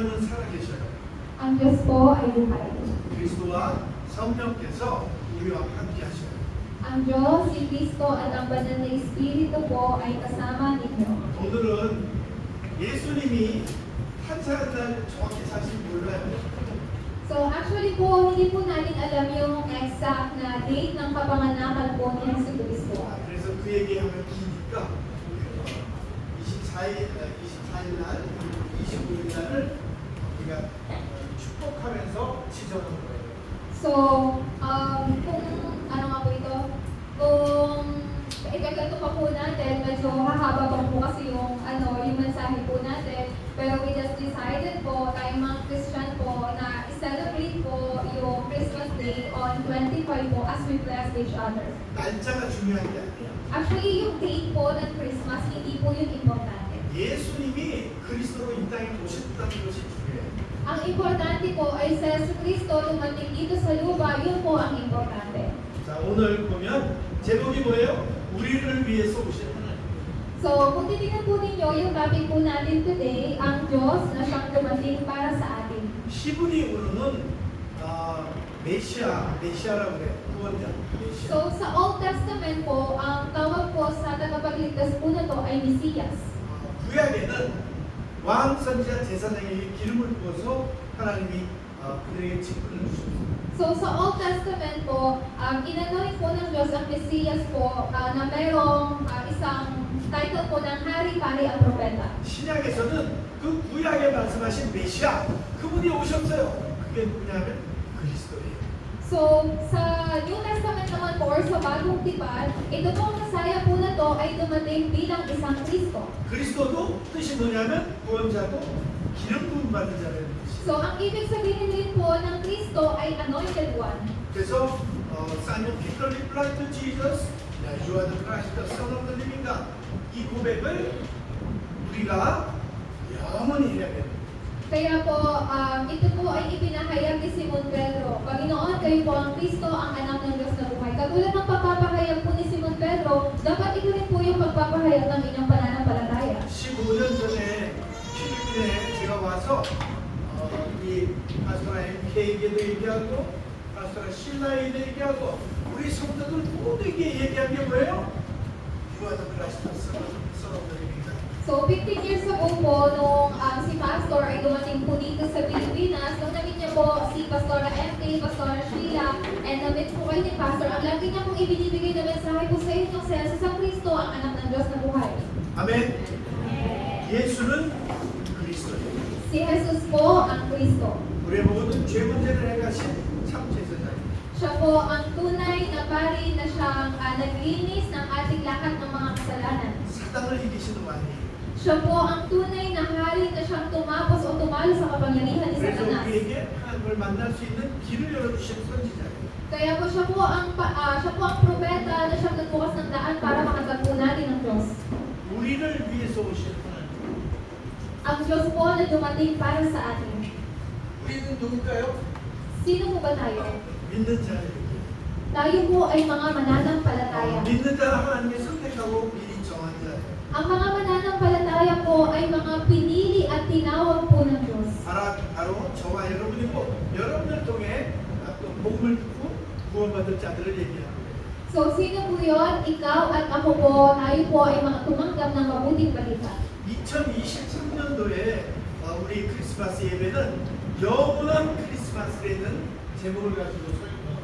하나님은 살아계셔요. Ang Diyos po ay buhay. 그리스도와 성령께서 우리와 함께 하셔요. Ang Diyos, si Kristo at ang banal na Espiritu po ay kasama ninyo. 오늘은 예수님이 탄생한 날 정확히 사실 몰라요. So actually po, hindi po natin alam yung exact na date ng kapanganakan po ni Jesucristo. 그래서 그 얘기하면 기니까 24일 날, 25일 날을 우리가 축복하면서 지정한 거예요. So, kung ano nga po ito, kung ikagato pa po natin, medyo hahaba pa po kasi yung mensahe po natin. Pero we just decided po, tayong mga Christian po, na i-celebrate po yung Christmas Day on 25 po as we bless each other. 날짜가 중요한 게 아니에요. Actually, yung date po ng Christmas, hindi po yun importante. 예수님이 그리스도로 이 땅에 오셨다는 것이 중요해요. Ang importante po ay sa Jesucristo dumating dito sa lupa, yun po ang importante. 자, 오늘 보면 제목이 뭐예요? 우리를 위해서 오신 하나님. So, kung titignan po ninyo yung topic po natin today, ang Diyos na siyang dumating para sa atin. 히브리어로는 메시아라고 그래요. 구원자, 메시아. So, sa Old Testament po, ang tawag po sa tagapagligtas po na to ay Mesiyas. 구약에는 왕, 선지자, 제사장에게 기름을 부어서 하나님이 그들에게 직분을 주셨어요. So, sa Old Testament po, inanoint po ng Diyos ang Mesiyas po na merong isang title po ng hari, pari at propeta. 신약에서는 그 구약에 말씀하신 메시아, 그분이 오셨어요. 그게 누구냐면 그리스도예요. So, sa New Testament naman po, or sa Bagong Tipan, ito pong Messiah po na to ay dumating bilang isang Kristo. 그리스도도 뜻이 뭐냐면 구원자고 기름 부음 받은 자라는 뜻이에요. So, ang ibig sabihin rin po ng Kristo ay anointed one. 그래서 Simon Peter replied to Jesus, You are the Christ, the Son of the living God. 이 고백을 우리가 영원히 해야 돼요. Kaya po, ito po ay ipinahayag ni Simon Pedro. Panginoon, kayo po ang Kristo, ang anak ng Diyos na buhay. Katulad ng pagpapahayag po ni Simon Pedro, dapat ito rin po yung pagpapahayag ng inyong pananampalataya. 15년 전에 필리핀에 제가 와서 우리 파스토라 MK에게도 얘기하고 파스토라 신라에게도 얘기하고 우리 성도들 모두에게 얘기한 게 뭐예요? You are the Christ, the Son of the living God. So, 15 years ago po, nung si Pastor ay dumating po dito sa Pilipinas, nung na-meet niya po si Pastora MK, Pastora Sheila, and na-meet po kayo ni Pastor, ang lagi niya pong ibinibigay na mensahe po sa inyo, sa Jesus ang Kristo, ang anak ng Diyos na buhay. 아멘. 예수는 그리스도예요. Si Jesus po ang Kristo. 우리의 모든 죄 문제를 해가신 참 제사장이에요. Siya po ang tunay na pari na siyang naglinis ng ating lahat ng mga kasalanan. 사단을 이기시는 왕이에요. Siya po ang tunay na hari na siyang tumapos o tumalo sa kapangyarihan ni 그래서 Satanas. 우리에게 하나님을 만날 수 있는 길을 열어주신 선지자예요. Kaya po siya po ang propeta na siyang nagbukas ng daan para makatagpo natin ang Diyos. 우리를 위해서 오신 하나님. Ang Diyos po na dumating para sa atin. 우리는 누굴까요? Sino po ba tayo? 믿는 자예요. Tayo po ay mga mananampalataya. 믿는 자를 하나님이 선택하고 미리 정한 자예요. Ang mga mananampalataya po ay mga pinili at tinawag po ng Diyos. 바로 저와 여러분이고 여러분을 통해 또 복음을 듣고 구원받을 자들을 얘기하는 거예요. So, sino po yun? Ikaw at ako po, tayo po ay mga tumanggap ng mabuting balita. 2023년도에 우리 크리스마스 예배는 영원한 크리스마스라는 제목을 가지고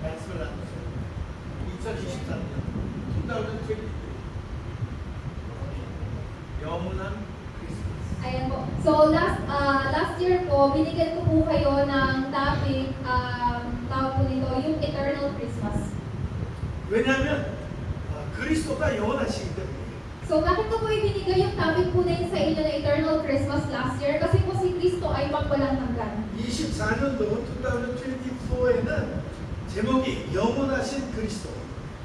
말씀을 나눴어요. 2023년 2023 영원한 크리스마스. Ayan po. So, last year po, binigyan ko po kayo ng topic, tawag po nito, yung Eternal Christmas. 왜냐하면 그리스도가 영원하시기 때문에. So, bakit ko po ibinigay yung topic po na yun sa inyo na Eternal Christmas last year? Kasi po si Kristo ay pagwalang hanggan. 24년도 2024에는 제목이 영원하신 그리스도.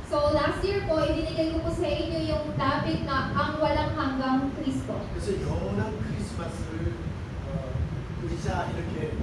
So, last year po, ibinigay ko po sa inyo yung topic na ang walang hanggang Kristo. 그래서 영원한 크리스마스를 누리자 이렇게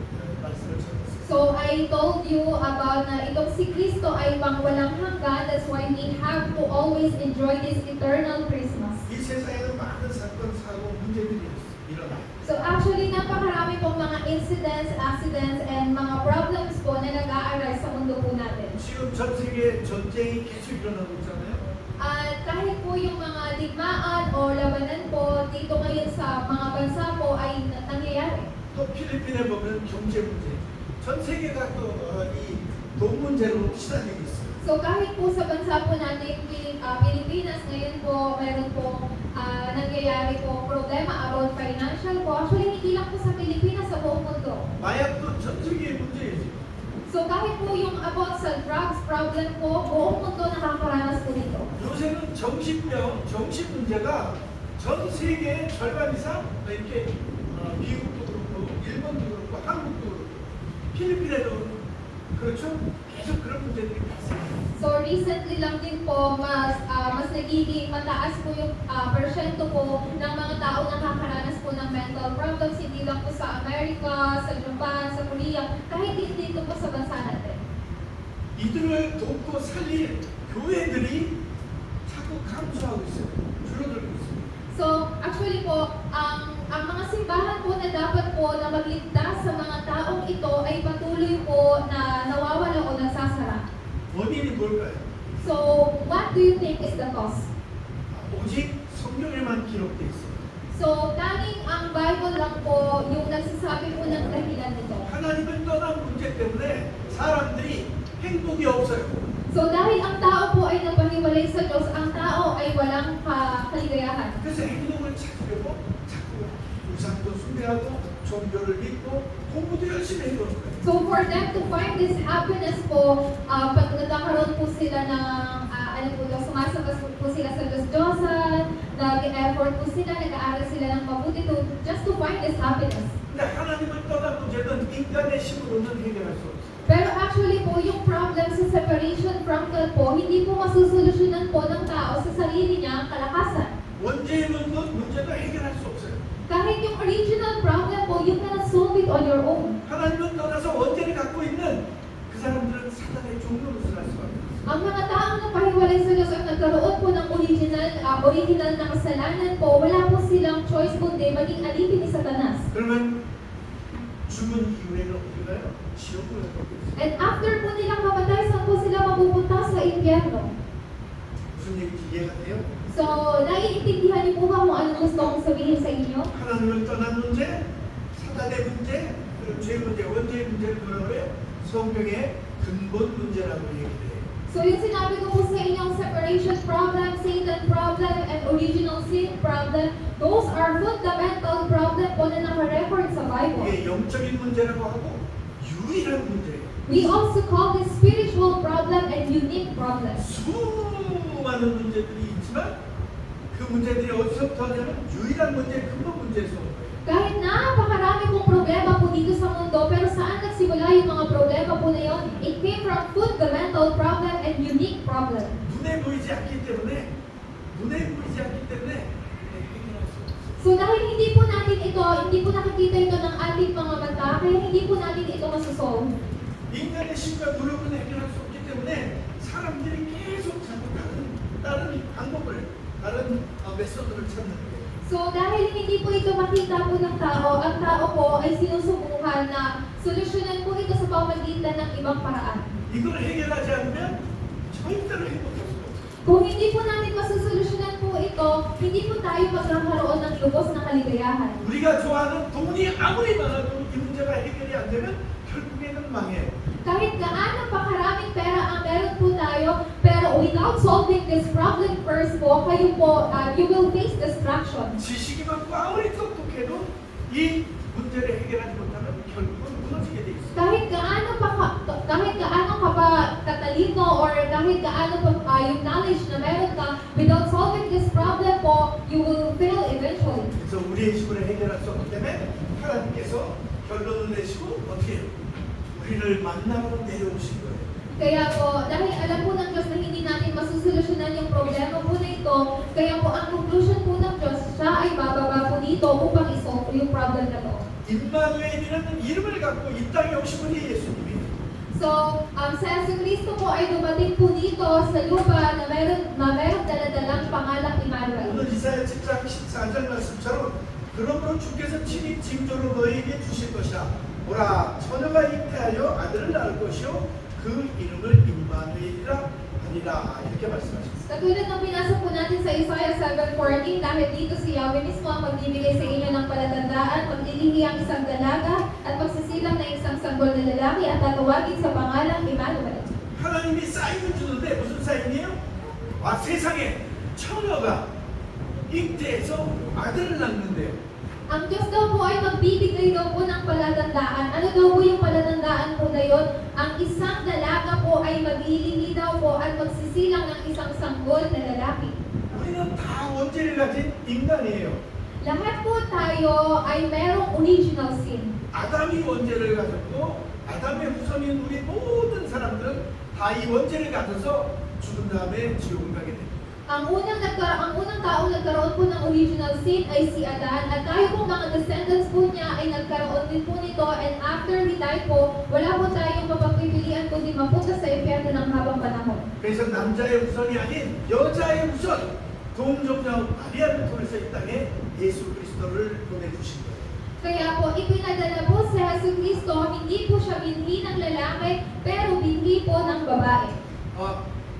말씀을 전했어요. So, I told you about na itong si Kristo ay pangwalang hanggan. That's why we have to always enjoy this eternal Christmas. 이 세상에는 많은 사건, 사고, 문제들이 일어나요. So, actually, napakarami pong mga incidents incidents, accidents, and mga problems po na nag-aaral sa mundo po natin. 지금 전 세계 전쟁이 계속 일어나고 있잖아요. At kahit po yung mga digmaan o labanan po dito ngayon sa mga bansa po ay nangyayari. 또 필리핀에 보면 경제 문제, 전 세계가 또 이 돈 문제로 시달리고 있어요. So kahit po sa bansa po natin, Pilipinas, ngayon po meron po nangyayari po problema about financial po. Actually, hindi lang po sa Pilipinas, sa buong mundo. 마약도 전 세계의 문제예요. 지금. So kahit po yung about sa drugs problem po, buong mundo nakakaranas po nito. 요새는 정신병, 정신 문제가 전 세계의 절반 이상 이렇게 미국도 그렇고 일본도 그렇고 한국도 그렇고 필리핀에도 그렇죠. 계속 그런 문제들이 발생해요. So recently lang din po, mas nagiging mataas po yung persyento po ng mga tao nakakaranas po ng mental problems, hindi lang po sa Amerika, sa Japan, sa Korea, kahit din dito po sa bansa natin. 이들을 돕고 살릴 교회들이 자꾸 감소하고 있어요. 줄어들고 있어요. So actually po, ang mga simbahan po na dapat po na magligtas sa mga taong ito ay patuloy po na nawawala o nagsasara. 원인이 뭘까요? So what do you think is the cause? 오직 성경에만 기록되어 있어요. So tanging ang Bible lang po yung nagsasabi po ng dahilan nito. 하나님을 떠난 문제 때문에 사람들이 행복이 없어요. So dahil ang tao po ay nagpahiwalay sa Diyos, ang tao ay walang kaligayahan. 그래서 행복을 찾으려고 자꾸 우상도 숭배하고 종교를 믿고 공부도 열심히 해보는 거예요. So for them to find this happiness po, pag nagkakaroon po sila ng, sumasabas po sila sa Diyos-Diyosan, nag-effort po sila, nag-aaral sila ng mabuti just to find this happiness. 근데 하나님을 떠난 문제는 인간의 힘으로는 해결할 수 없어요. Pero actually po, yung problem sa separation from God po, hindi po masusolusyonan po ng tao sa sarili niya ang kalakasan. 원죄의 문제도 해결할 수 없어요. Kahit yung original problem po, you cannot solve it on your own. 하나님을 떠나서 원죄를 갖고 있는 그 사람들은 사단의 종로로 살 수가 없어요. Ang mga taong napahiwalay sa Diyos at nagkaroon po ng original na kasalanan po, wala po silang choice kundi maging alipin ni Satanas. 그러면 죽은 이후에는 어디 가요? 지옥으로 가고 있어요. And after po nilang mamatay, saan po sila mapupunta sa impyerno? 무슨 얘기인지 이해가 돼요? So, naiintindihan niyo po ba kung anong gusto kong sabihin sa inyo? 하나님을 떠난 문제, 사단의 문제, 그리고 죄 문제, 원죄의 문제를 뭐라 그래요? 성경의 근본 문제라고 얘기해요. So, yung sinabi ko po sa inyong separation problem, Satan problem, and original sin problem, those are fundamental problem po na naka-record sa Bible. 이게 영적인 문제라고 하고 유일한 문제예요. We also call this spiritual problem and unique problem. 수많은 문제들이 있지만 그 문제들이 어디서부터 하냐면 유일한 문제, 근본 문제에서 온 거예요. Kahit napakarami pong problema po dito sa mundo, pero saan nagsimula yung mga problema po na yun? It came from fundamental problem and unique problem. 눈에 보이지 않기 때문에 해결할 수 없어요. So dahil hindi po nakikita ito ng ating mga mata, kaya hindi po natin ito masusolve. 인간의 힘과 노력은 해결할 수 없기 때문에 사람들이 계속 자꾸 다른 방법을, 다른 메소드를 찾는 거예요. So dahil hindi po ito makita po ng tao, ang tao po ay sinusubukan na solusyonan po ito sa pamagitan ng ibang paraan. 이걸 해결하지 않으면 절대로 행복할 수가 없어요. Kung hindi po natin masusolusyonan po ito, hindi po tayo magkakaroon ng lubos na kaligayahan. 우리가 좋아하는 돈이 아무리 많아도 이 문제가 해결이 안 되면 결국에는 망해요. Kahit gaano pa karaming pera ang meron po tayo, pero without solving this problem first po, kayo po, you will face destruction. 지식이 많고 아무리 똑똑해도 이 문제를 해결하지 못하면 결국은 무너지게 돼 있어요. Kahit gaano ka pa katalino or kahit gaano pa yung knowledge na meron ka, without solving this problem po, you will fail eventually. 그래서 우리의 힘으로 해결할 수 없기 때문에 하나님께서 결론을 내시고 어떻게 해요? 우리를 만나러 내려오신 거예요. Kaya po, dahil alam po ng Diyos na hindi natin masusolusyonan yung problema po na ito, kaya po ang conclusion po ng Diyos, siya ay bababa po dito upang isolve yung problem na to. 임마누엘이라는 이름을 갖고 이 땅에 오신 분이 예수님이에요. So, sa Jesucristo po ay dumating po dito sa lupa na mayroong daladalang pangalang Emmanuel. 오늘 이사야 10장 14절 말씀처럼 그러므로 주께서 친히 징조로 너희에게 주실 것이라 보라 처녀가 잉태하여 아들을 낳을 것이요 그 이름을 임마누엘이라 하리라 이렇게 말씀하셨습니다. Katulad ng pinasa po natin sa Isaiah 7:14, dahil dito si Yahweh mismo ang magbibigay sa inyo ng palatandaan, maglilihi ang isang dalaga at magsisilang na isang sanggol na lalaki at tatawagin sa pangalang Emmanuel. 하나님이 사인을 주는데 무슨 사인이에요? 세상에 처녀가 잉태해서 아들을 낳는데요. Ang Diyos daw po ay magbibigay daw po ng palatandaan. Ano daw po yung palatandaan po na yun? Ang isang dalaga po ay maglilihi daw po at magsisilang ng isang sanggol na lalaki. 우리는 다 원죄를 가진 인간이에요. Lahat po tayo ay merong original sin. 아담이 원죄를 가졌고 아담의 후손인 우리 모든 사람들은 다 이 원죄를 가져서 죽은 다음에 지옥을 가게 됩니다. Ang unang tao nagkaroon po ng original sin ay si Adan at tayo po mga descendants po niya ay nagkaroon din po nito, and after he died po, wala po tayong mapagpipilian kundi mapunta sa impyerno ng habang panahon. 그래서 남자의 후손이 아닌 여자의 후손 동정녀 마리아를 통해서 이 땅에 예수 그리스도를 보내주신 거예요. Kaya po ipinadala po si Jesu Cristo, hindi po siya binhi ng lalaki pero binhi po ng babae.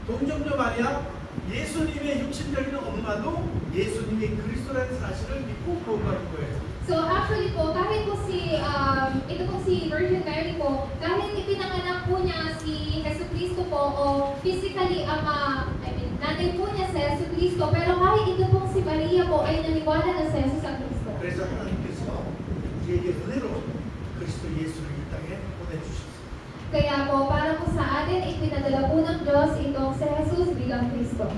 동정녀 마리아 예수님의 육신적인 엄마도 예수님이 그리스도라는 사실을 믿고 구원받은 거예요. So actually po, kahit po ito po si Virgin Mary po, kahit ipinanganak po niya si Jesu Cristo po, o physically nanay po niya si Jesu Cristo, pero kahit ito pong si Maria po ay naniwala na si Jesus ang Cristo. 그래서 하나님께서 우리에게 은혜로 그리스도 예수를 이 땅에 보내주셨어요. Kaya po, para po sa atin, ipinadala po ng Diyos itong si Jesus bilang Cristo.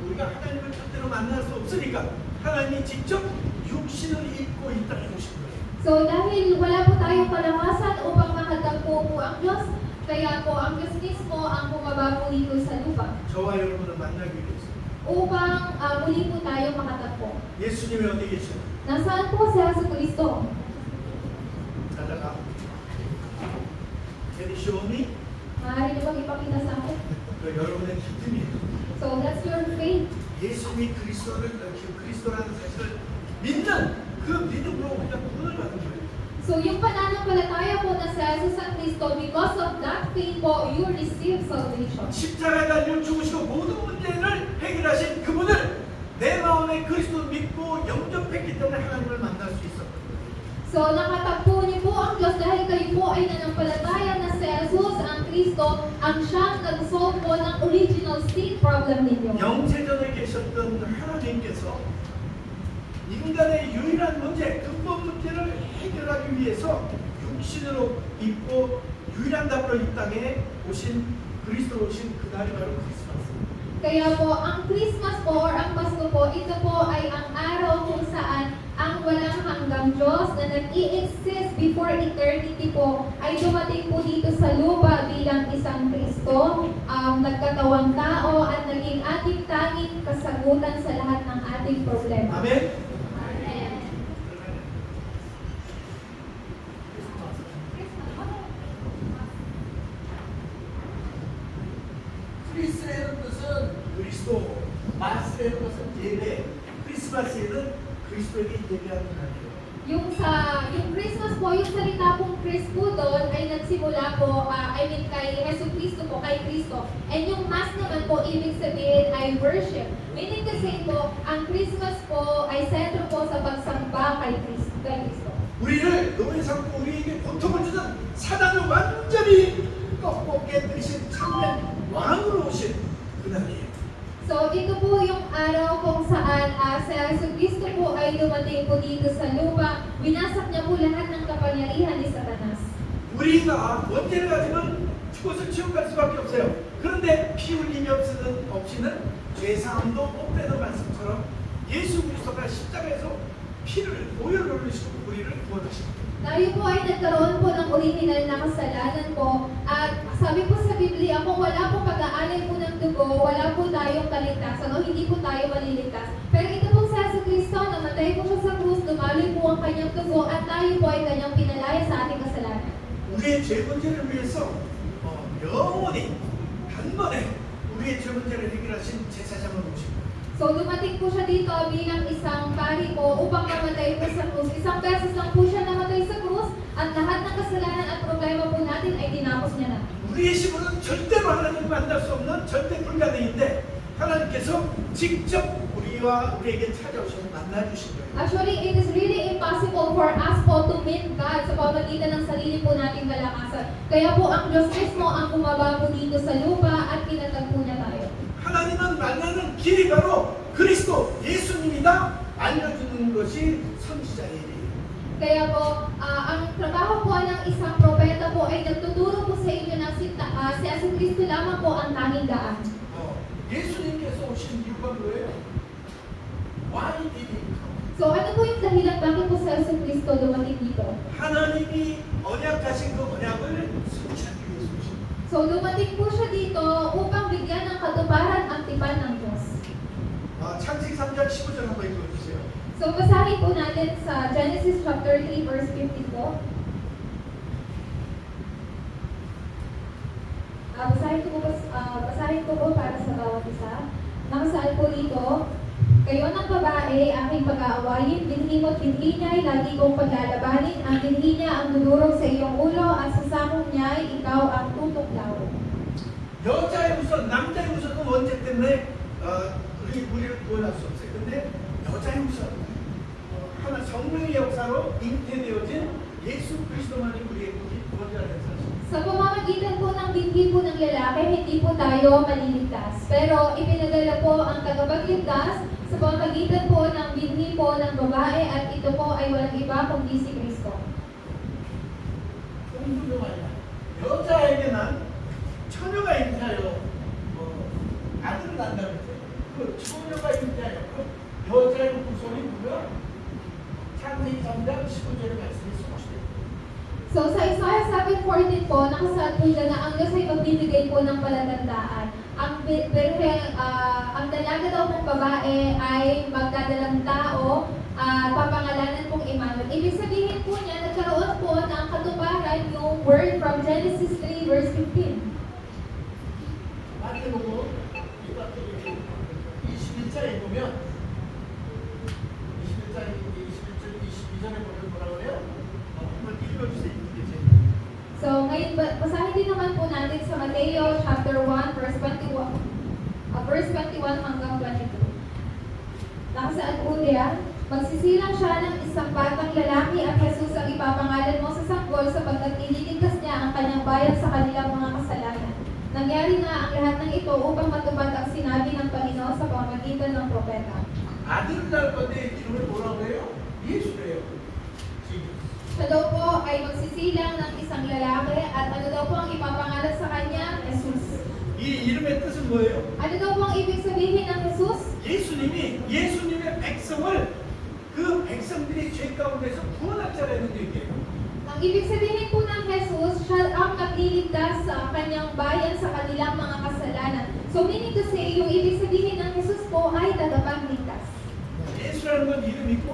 우리가 하나님을 절대로 만날 수 없으니까 하나님이 직접 육신을 입고 이 땅에 오신 거예요. So dahil wala po tayong kalakasan upang makatagpo po ang Diyos, kaya po ang Diyos mismo ang bumaba po dito sa lupa 저와 여러분을 만나기 위해서. upang muli po tayo makatagpo. 예수님이 어디 계셔요? Nasaan po si Jesus Cristo? 자다가 Can you show me? Maaari niyo bang ipakita sa akin? 그 여러분의 믿음이에요. So that's your faith. 예수님이 그리스도라는 사실을 믿는 그 믿음으로 우리가 구원을 받은 거예요. So yung pananampalataya po na si Jesus ang Cristo, because of that faith po, you receive salvation. 십자가에 달려 죽으시고 모든 문제를 해결하신 그분을 내 마음에 그리스도 믿고 영접했기 때문에 하나님을 만날 수 있었던 거예요. So nakatagpo niyo po ang Diyos dahil kayo po ay nanampalataya na si Jesus ang Cristo, ang siyang nag-solve po ng original sin problem ninyo. 영세전에 계셨던 하나님께서 인간의 유일한 문제, 근본 문제를 해결하기 위해서 육신으로 입고 유일한 답으로 이 땅에 오신 그리스도 오신 그날이 바로 크리스마스. Kaya po, ang Christmas po or ang Pasko po, ito po ay ang araw kung saan ang walang hanggang Diyos na nag-i-exist before eternity po ay dumating po dito sa lupa bilang isang Kristo, nagkatawang tao at naging ating tanging kasagutan sa lahat ng ating problema. 아멘. 크리스라는 뜻은 그리스도, 마스라는 것은 예배, 크리스마스에는 그리스도에게 예배하는 날이에요. Yung Christmas po, yung salita pong Chris po doon ay nagsimula po, kay Jesus Cristo po, kay Cristo. And yung Mass naman po, ibig sabihin ay worship. Meaning kasi po, ang Christmas po ay sentro po sa pagsamba kay Cristo. 우리를 노예 삼고 우리에게 고통을 주는 사단을 완전히 꺾고 깨뜨리신 참된 왕으로 오신 그날이에요. So, ito po yung araw kung saan si Jesus Cristo po ay dumating po dito sa lupa. Winasak niya po lahat ng kapangyarihan ni Satanas. 우리가 원죄를 가지면 죽어서 지옥 갈 수밖에 없어요. 그런데 피 흘림이 없이는 죄사함도 못 빼는 말씀처럼 예수 그리스도가 십자가에서 피를 보혈을 흘리시고 우리를 구원하십니다. Tayo po ay nagkaroon po ng original na kasalanan po. At sabi po sa Biblia, kung wala po pag-aalay po ng dugo, wala po tayong kaligtasan o hindi po tayo maliligtas. Pero ito po sa Jesu Cristo, namatay po siya sa krus, dumaloy po ang kanyang dugo at tayo po ay kanyang pinalaya sa ating kasalanan. 우리의 죄 문제를 위해서 영원히 단번에 우리의 죄 문제를 해결하신 제사장을 오십니다. So dumating po siya dito bilang isang pari po upang mamatay po sa krus. Isang beses lang po siya namatay sa krus at lahat ng kasalanan tinapos niya na. 우리의 힘으로는 절대로 하나님을 만날 수 없는 절대 불가능인데 하나님께서 직접 우리에게 찾아오셔서 만나주신 거예요. Actually, it is really impossible for us po to meet God sa pamamagitan ng sarili po nating kalakasan. Kaya po ang Diyos mismo ang bumaba po dito sa lupa at pinatagpo niya tayo. 하나님은 만나는 길이 바로 그리스도 예수님이다 알려주는 것이 선지자의 일이에요. Kaya po, ang trabaho po ng isang propeta po ay nagtuturo po sa inyo na si Jesucristo lamang po ang tanging daan. 예수님께서 오신 이유가 뭐예요? Why did he come? So ano po yung dahilan bakit po si Jesucristo dumating dito? 하나님이 언약하신 그 언약을 성취하기 위해서 오신 거예요. So dumating po siya dito upang bigyan ng katuparan ang tipan ng Diyos. 창세기 3장 15절 한번 읽어주세요. So basahin po natin sa Genesis chapter 3 verse 15 po. Basahin ko po para sa bawat isa. Nakasaad po dito, kayo ng babae, aking pag-aawayin, binhi mo't binhi niya ay lagi kong paglalabanin, ang binhi niya ang dudurog sa iyong ulo, at sa sakong niya ay ikaw ang tutuklaw. 여자의 우선, 남자의 우선은 원죄 때문에 우리를 구원할 수 없어요. 근데 여자의 우선, 하나 성령의 역사로 잉태되어진 예수 그리스도만이 우리의 구원자가 된 사실. Sa pamamagitan po ng binhi po ng lalaki, hindi po tayo maliligtas. Pero ipinadala po ang tagapagligtas sa pamamagitan po ng binhi po ng babae at ito po ay walang iba kundi si Kristo. 공부가 아니라 여자에게는 처녀가 잉태하여 아들을 낳는다고 했어요. 그 처녀가 잉태하여 그 여자의 후손이 누구야? 창세기 3장 15절의 말씀이 성취돼요. So sa Isaiah 7:14 po, nakasaad po dyan na ang Diyos ay magbibigay po ng palatandaan. Ang dalaga daw ng babae ay magdadalang tao at papangalanan pong Emmanuel. Ibig sabihin po niya, nagkaroon po ng katuparan yung word from Genesis 3 verse 15. 많이 보고 21장에 보면 21장 21절 22절에 보면 뭐라 그래요? 한번 읽어주세요. So ngayon, basahin din naman po natin sa Mateo chapter 1 verse 21 hanggang 22. Nakasaad po diyan, magsisilang siya ng isang batang lalaki at Jesus ang ipapangalan mo sa sanggol sapagkat ililigtas niya ang kanyang bayan sa kanilang mga kasalanan. Nangyari na ang lahat ng ito upang matupad ang sinabi ng Panginoon sa pamamagitan ng propeta. 아들을 낳을 건데 이름을 뭐라고 해요? 예수래요. 지금. Siya daw po ay magsisilang ng isang lalaki at ano daw po ang ipapangalan sa kanya? Jesus. 이 이름의 뜻은 뭐예요? Ano daw po ang ibig sabihin ng Jesus? 예수님의 백성을 그 백성들이 죄 가운데서 구원할 자라는 얘기예요. Ang ibig sabihin po ng Jesus, siya ang nagliligtas sa kanyang bayan sa kanilang mga kasalanan. So meaning to say, yung ibig sabihin ng Jesus po ay tagapagligtas. 예수라는 건 이름이고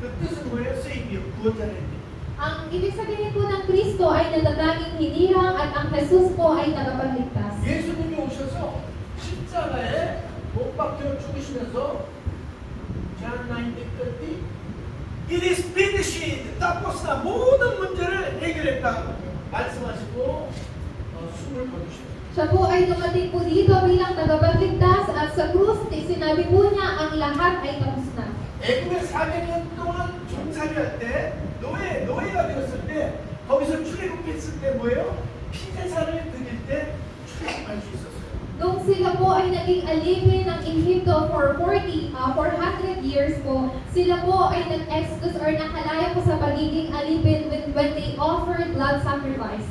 그 뜻은 뭐예요? 세이비어, 구원자라는 얘기. Ang ibig sabihin po ng Kristo ay natatanging hinirang at ang Jesus po ay tagapagligtas. 예수님이 오셔서 십자가에 못 박혀 죽으시면서 John 19:30 It is finished. tapos na 모든 문제를 해결했다 말씀하시고 숨을 거두시고 Siya po ay dumating po dito bilang tagapagligtas at sa krus, sinabi po niya ang lahat ay tapos na. 애굽에 400년 동안 종살이할 때 노예가 되었을 때 거기서 출애굽했을 때 뭐예요? 피제사를 드릴 때 출애굽할 수 있었어요. Nung sila po ay naging alipin ng Egypto for 400 years po, sila po ay nag-exodus or nakalaya po sa pagiging alipin when they offered blood sacrifice.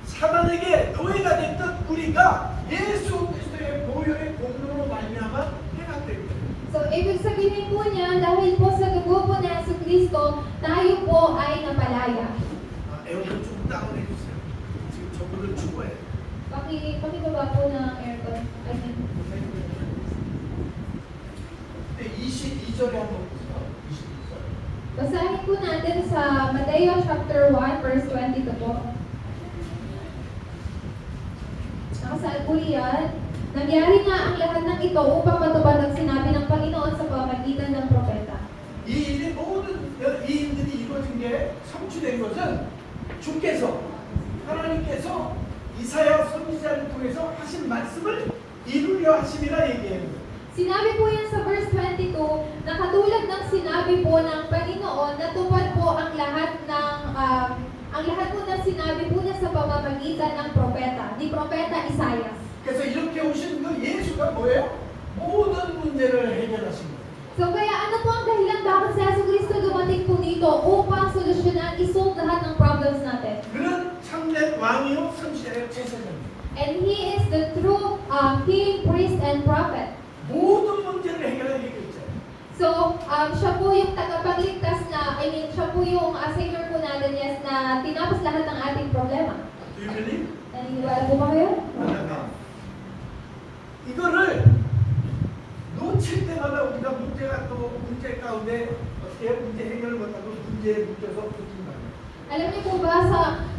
사단에게 노예가 됐던 우리가 예수 그리스도의 보혈의 공로로 말미암아 해방됩니다. So, ibig sabihin po niya, dahil po sa dugo po na Yesu Cristo, tayo po ay napalaya. 에어컨 좀 다운해 주세요. 지금 저분들 죽어요. Pakibaba po ng aircon. I mean, 네, 22절에 한번 보세요. 22절. basahin po natin sa Mateo chapter 1 verse 22 po. Nakasaad po yan, nangyari nga ang lahat ng ito upang matupad ang sinabi ng Panginoon sa pamamagitan ng propeta. 이 일이 모든 이 일들이 이루어진 게 성취된 것은 주께서 하나님께서 이사야 선지자를 통해서 하신 말씀을 이루려 하심이라 얘기해요. Sinabi po yan sa verse 22 na katulad ng sinabi po ng Panginoon, natupad po ang lahat po ng sinabi po niya sa pamamagitan ng propeta, ni propeta Isaias. 그래서 이렇게 오신 그 예수가 뭐예요? 모든 문제를 해결하신 거예요. So kaya ano po ang dahilan bakit si Jesucristo dumating po dito upang solusyonan, isolve lahat ng problems natin? 그는 참된 왕이요 선지자요 제사장입니다. And He is the true king, priest, and prophet. 모든 문제를 해결하는 얘기잖아요. So, siya po yung tagapagligtas siya po yung savior po natin, yes, na tinapos lahat ng ating problema. Do you believe? Naniniwala po ba kayo? 이거를 놓칠 때마다 우리가 문제가 또 문제 가운데 어떻게 문제 해결을 못하고 문제에 묶여서 붙은 거예요. Alam niyo po ba,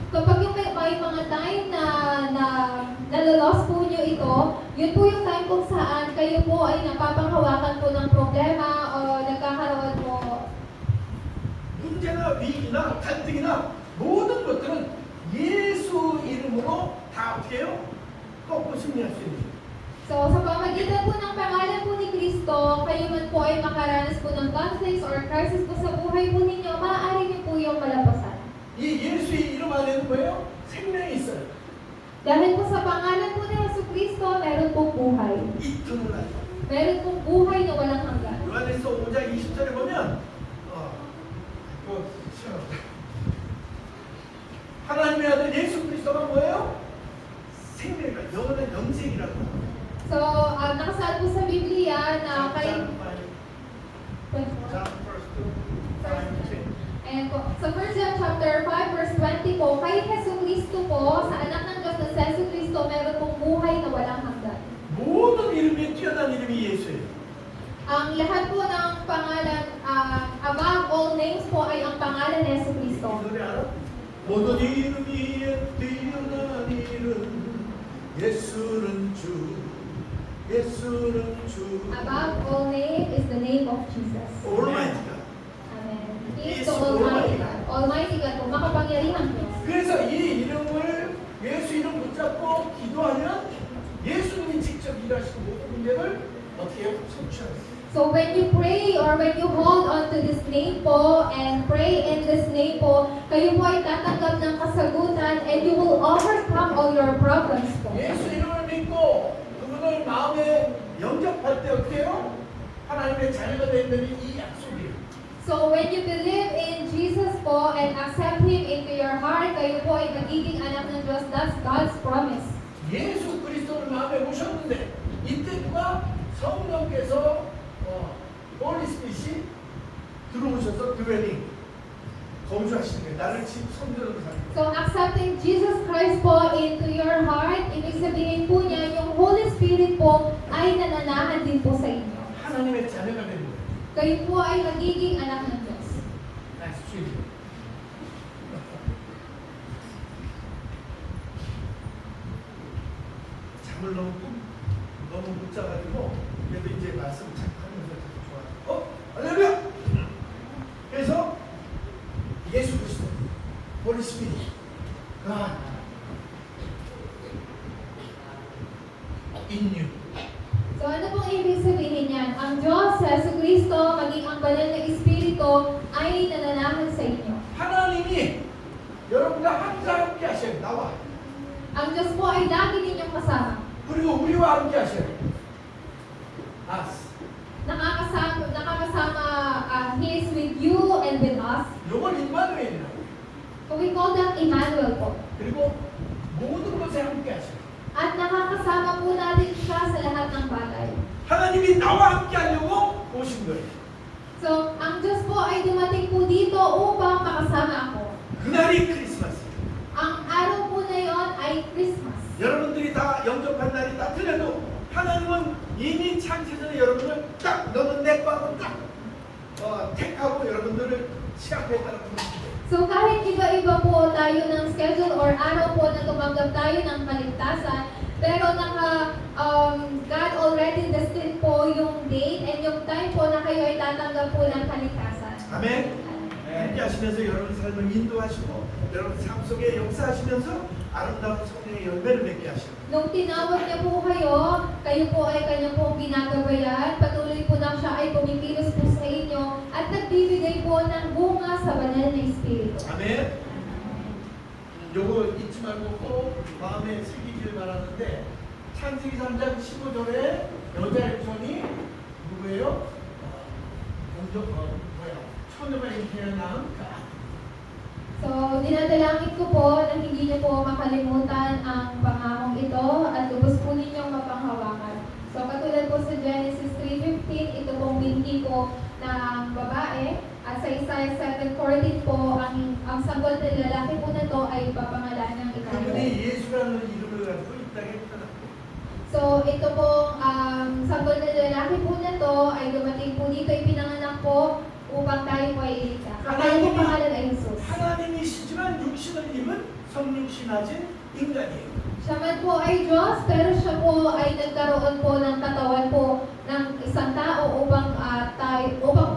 kapag yung may mga time na nalalos po niyo ito, yun po yung time kung saan kayo po ay napapanghawakan po ng problema o nagkakaroon po. 문제나 위기나 갈등이나 모든 것들은 예수 이름으로 다 어떻게 해요? 꺾고 승리할 수 있는 거예요. So, sa pamagitan po ng pangalan po ni Kristo, kayo man po ay makaranas po ng conflicts or crisis po sa buhay po ninyo, maaari niyo po yung malampasan. 이 예수의 이름 안에는 뭐예요? 생명이 있어요. Dahil po sa pangalan po ni Jesucristo, meron pong buhay. 이터널 라이프. Meron pong buhay na walang hanggan. 요한에서 5장 20절에 보면 하나님의 아들 예수 그리스도가 뭐예요? 생명이라 영원한 영생이라고 합니다. So, nakasaad po sa Biblia na kay... Ayan po. Sa 1 John chapter 5 verse 20 po, kay Jesucristo po, sa anak ng Diyos na si Jesucristo, meron pong buhay na walang hanggan. 모든 이름이 뛰어난 이름이 예수예요. Ang lahat po ng pangalan, above all names po ay ang pangalan ni Jesucristo. 이 노래 알아? 모든 이름이 뛰어난 이름 예수는 주 예수는 주 Above all name is the name of Jesus. Almighty God. Amen. He is the Almighty God. Almighty God po, makapangyarihang Diyos. 그래서 이 이름을 예수 이름 붙잡고 기도하면 예수님이 직접 일하시고 모든 문제를 어떻게 해요? 성취하세요. So when you pray or when you hold on to this name po and pray in this name po, kayo po ay tatanggap ng kasagutan and you will overcome all your problems po. 예수 이름을 믿고 그분을 마음에 영접할 때 어떻게 해요? 하나님의 자녀가 된다는 이 약속이에요. So when you believe in Jesus po and accept Him into your heart, kayo po ay magiging anak ng Diyos. That's God's promise. 예수 그리스도를 마음에 모셨는데 이때 누가 성령께서 홀리 스피릿이 들어오셔서 드웰링 거주하시는 거예요. 나를 집 성전으로 삼는 거예요. So accepting Jesus Christ po into your heart, ibig sabihin po niya, yung Holy Spirit po ay nananahan din po sa inyo. 하나님의 자녀가 되는 거예요. Kayo po ay magiging anak ng Diyos. That's true. 잠을 너무 못 자가지고 그래도 이제 말씀 잘 하면서 좋아. 할렐루야! 그래서 예수 그리스도, 홀리 스피릿, in you. So ano pong ibig sabihin niyan? Ang Diyos, sa Jesucristo, maging ang banal na Espiritu ay nananahan sa inyo. 하나님이 여러분과 항상 함께 하셔요. 나와. Ang Diyos po ay lagi ninyong kasama. 그리고 우리와 함께 하셔요. us. Nakakasama, He is with you and with us. 이걸 임마누엘이라고. So we call that Emmanuel po. 그리고 모든 것에 함께 하셔요. At nakakasama po natin siya sa lahat ng bagay. 하나님이 나와 함께 하려고 오신 거예요. So, ang Diyos po ay dumating po dito upang makasama ako. 그날이 크리스마스. Ang araw po na yon ay Christmas. 여러분들이 다 영접한 날이 다 틀려도 하나님은 이미 창세전에 여러분을 딱 너는 내 거하고 딱 택하고 여러분들을 시작했다는 것입니다. So kahit iba-iba po tayo ng schedule or araw po na tumanggap tayo ng kaligtasan, pero God already destined po yung date and yung time po na kayo ay tatanggap po ng kaligtasan. 아멘. 함께 하시면서 여러분 삶을 인도하시고 여러분 삶 속에 역사하시면서 아름다운 성령의 열매를 맺게 하시고 Nung tinawag niya po kayo po ay kanya pong ginagabayan, patuloy po na siya ay pumikilos po sa inyo at nagbibigay po ng bunga sa banal na Espiritu. 아멘. 요거 잊지 말고 꼭 마음에 새기길 바라는데 창세기 3장 15절에 여자 엑손이 누구예요? 처녀가 잉태한 그 아들. So, dinadalangin ko po na hindi niyo po makalimutan ang pangakong ito at lubos po ninyong mapanghawakan. So, katulad po sa Genesis 3:15, ito pong binti po ng babae. At sa Isaiah 7:14 po, ang sanggol na lalaki po na to ay papangalanan ng 그분이 Emmanuel. 예수라는 이름을 가지고 이 땅에 태어났고 So, ito pong sanggol na lalaki po na to ay dumating po dito, ipinanganak po upang tayo po ay iligtas. Ang kanyang pangalan ay Jesus. 하나님이시지만 육신을 입은 성육신하신 인간이에요. Siya man po ay Diyos, pero siya po ay nagkaroon po ng katawan po ng isang tao upang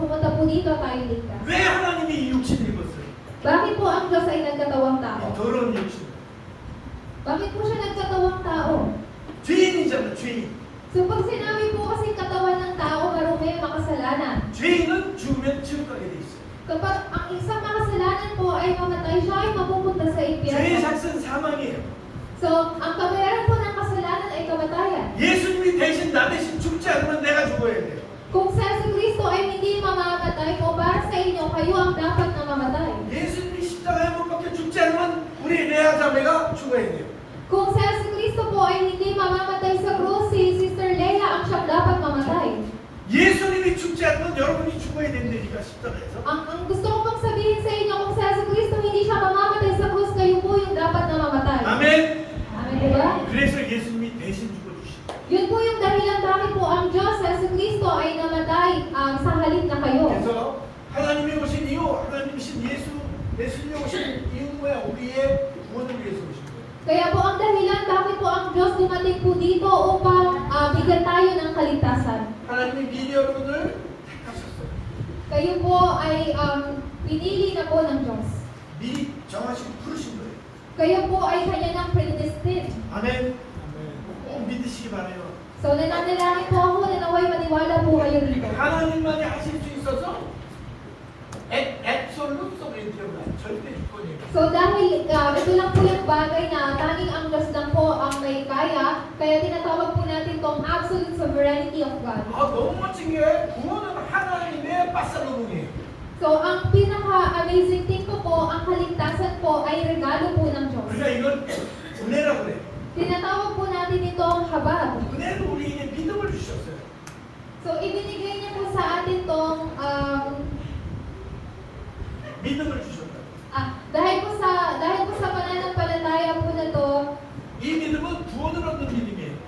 pumunta po dito tayo ligtas. 왜 하나님이 육신을 입었어요? Bakit po ang Diyos ay nagkatawang 이 tao? 더러운 육신. Bakit po siya nagkatawang tao? 죄인이잖아, 죄인. So pag sinabi po kasi katawan ng tao, marumi, makasalanan. 죄인은 죽으면 지옥 가게 돼 있어요. Kapag ang isang makasalanan po ay mamatay, siya ay mapupunta sa 죄의 impyerno. 삭은 사망이에요. So, ang kabayaran po ng kasalanan ay kamatayan. 예수님이 대신 나 대신 죽지 않으면 내가 죽어야 돼요. Kung sa Kristo ay hindi mamamatay o para sa inyo, kayo ang dapat na mamatay. 예수님이 십자가에 못 박혀 죽지 않으면 우리 레아 자매가 죽어야 돼요. Kung sa Kristo po ay hindi mamamatay sa krus, si Sister Leia ang siyang dapat mamatay. 예수님이 죽지 않으면 여러분이 죽어야 된다니까 십자가에서. Ang gusto ko pang sabihin sa inyo, kung sa Kristo hindi siya mamamatay sa krus, kayo po yung dapat na mamatay. 아멘. Amen, di ba? 그래서 예수님이 대신 죽어주시고. Yun po yung dahilan bakit po ang Diyos sa Kristo ay namatay sa halip na kayo. 그래서 하나님이 오신 이유, 하나님이신 예수님이 오신 이유는 뭐야? 우리의 구원을 위해서 오신 거예요. Kaya po ang dahilan bakit po ang Diyos dumating po dito upang bigyan tayo ng kaligtasan. 하나님이 미리 여러분을 택하셨어요. Kayo po ay pinili na po ng Diyos. 미리 정하시고 부르신 거예요. Kayo po ay kanya ng predestined. 아멘. 꼭 믿으시기 바라요. So nananalangin po ako na naway maniwala po kayo rito. 하나님만이 하실 수 있어서 앱솔루트 소브린티엄 절대 주권이에요. So dahil ito lang po yung bagay na tanging ang Diyos lang po ang may kaya, kaya tinatawag po natin tong absolute sovereignty of God. 아 너무 멋진 게 구원은 하나님의 빠사로움이에요. So ang pinaka-amazing thing ko po, ang kaligtasan po ay regalo po ng Diyos. 우리가 이걸 은혜라고 그래. Tinatawag po natin itong habag. 은혜는 우리에게 믿음을 주셨어요. So ibinigay niya po sa atin tong 믿음을 주셨다. dahil po sa pananampalataya po na to. 이 믿음은 구원을 얻는 믿음이에요.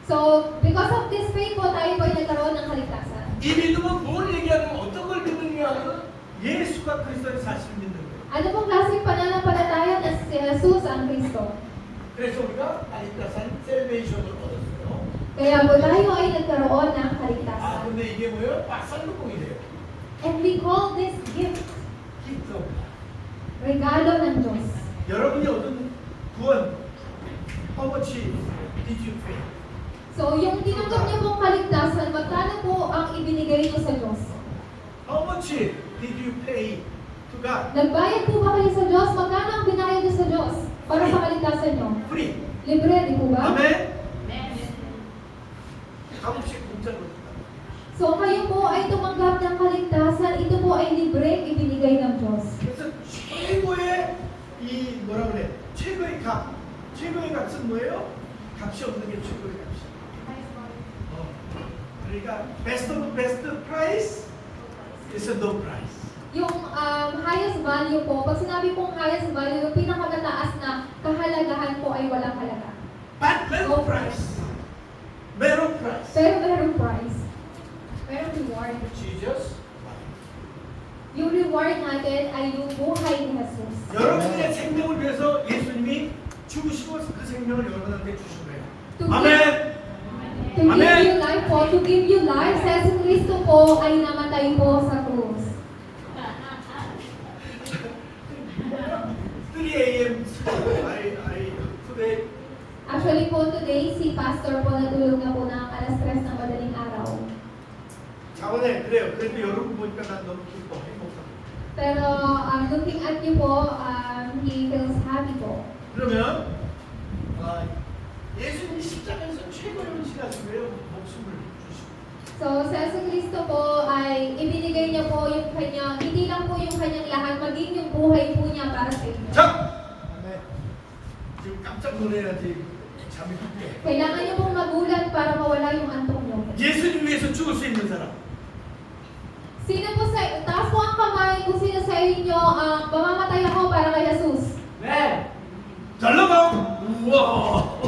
So because of this faith po tayo po ay nagkaroon ng kaligtasan. 이 믿음은 뭘 얘기하는 어떤 걸 믿느냐 하면 예수가 그리스도의 사실을 믿는 거예요. Ano pong klaseng pananampalataya na si Jesus ang Kristo? 그래서 우리가 아리따산 셀베이션을 얻었어요. Kaya po tayo ay nagkaroon ng 아 kaligtasan. 근데 이게 뭐예요? 빠살루공이래요. And we call this gift, 기프트 오브 갓. regalo ng Diyos. 여러분이 얻은 구원 How much did you pay? So yung tinanggap niyo pong kaligtasan, magkano po ang ibinigay niyo sa Diyos? How much did you pay to God? Nagbayad po ba kayo sa Diyos? Magkano ang binayad niyo sa Diyos para sa kaligtasan niyo? Free. Libre, di po ba? 아멘. 값없이 공짜로 줬다. So kayo po ay tumanggap ng kaligtasan, ito po ay libre ibinigay ng Diyos. 그래서 최고의 이 뭐라 그래? 최고의 값. 최고의 값은 뭐예요? 값이 없는 게 최고의 값이야. 그러니까 best of best price is a no price. Yung highest value po, pag sinabi pong highest value, yung pinakamataas na kahalagahan po ay walang halaga. But meron price. Meron price. Pero merong price. Merong reward. Jesus. Yung reward natin ay yung buhay ni Jesus. 여러분의 생명을 위해서 예수님이 죽으시고 그 생명을 여러분한테 주신 거예요. To 아멘. To give you life po, to give you life, sa si Kristo po ay namatay po sa krus. I today Actually po today, si Pastor po natulog na po ng alas 3 ng madaling araw. 자원에 그래요. 그런데 여러분 보니까 난 너무 기뻐, 행복하고. Pero looking at you po, he feels happy po. 그러면 예수님이 십자가에서 최고의 헌신하신 거예요. 목숨을 주시고. So, sa Yesu Cristo po ay ibinigay niya po yung kanya, hindi lang po yung kanyang lahat, maging yung buhay po niya para sa inyo. 자, 네. 지금 깜짝 놀라야지 잠이 붙게. Kailangan niyo pong magulat para mawala yung antok niyo. 예수님 위해서 죽을 수 있는 사람. Sino po sa, taas po ang kamay kung sino sa inyo ang mamamatay ako para kay Jesus. 네. 잘나가. 우와.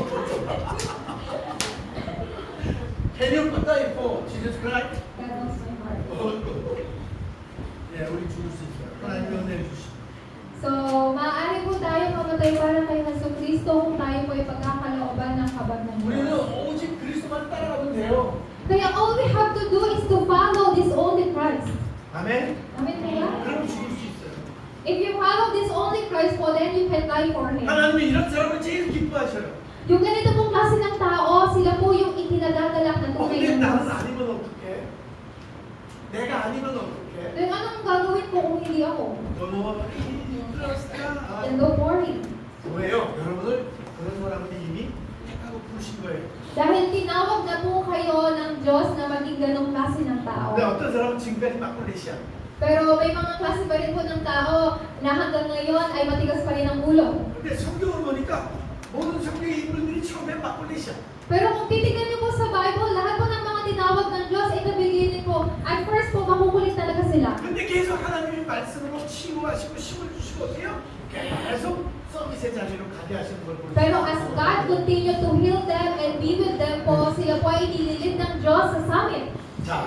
Can you put that for Jesus Christ? God knows my heart. 예, 우리 죽을 수 있어요. 하나님 은혜를 주시고. So, maaari po tayo mamatay para kay Jesus Cristo kung tayo po ay pagkakalooban ng habag ng 우리는 Diyos. 오직 그리스도만 따라가면 돼요. Kaya all we have to do is to follow this only Christ. 아멘. Amen po ba? 그럼 죽을 수 있어요. If you follow this only Christ po, then you can die for Him. 하나님이 이런 사람을 제일 기뻐하셔요. Yung ganito pong klase ng tao, sila po yung itinagagalak na tunay 근데 ng 나는 Diyos. 아니면 어떡해? 내가 아니면 어떡해? Then anong gagawin ko kung hindi ako? 너무 힘들었다. Then don't worry. 뭐예요? 여러분을 그런 사람은 이미 택하고 부르신 거예요. Dahil tinawag na po kayo ng Diyos na maging ganong klase ng tao. 근데 어떤 사람은 지금까지 막걸리시야. Pero may mga klase pa rin po ng tao na hanggang ngayon ay matigas pa rin ang ulo. 근데 성경을 보니까 모든 성경의 인물들이 처음에 막걸리시야. Pero kung titignan niyo po sa Bible, lahat po ng mga tinawag ng Diyos, in the beginning po, at first po, makukulit talaga sila. 근데 계속 하나님의 말씀으로 치유하시고 힘을 주시고 어때요? 계속 서비스의 자리로 가게 하시는 걸 보여요. Pero as God continued to heal them and be with them po, sila po ay inililid ng Diyos sa summit. 자,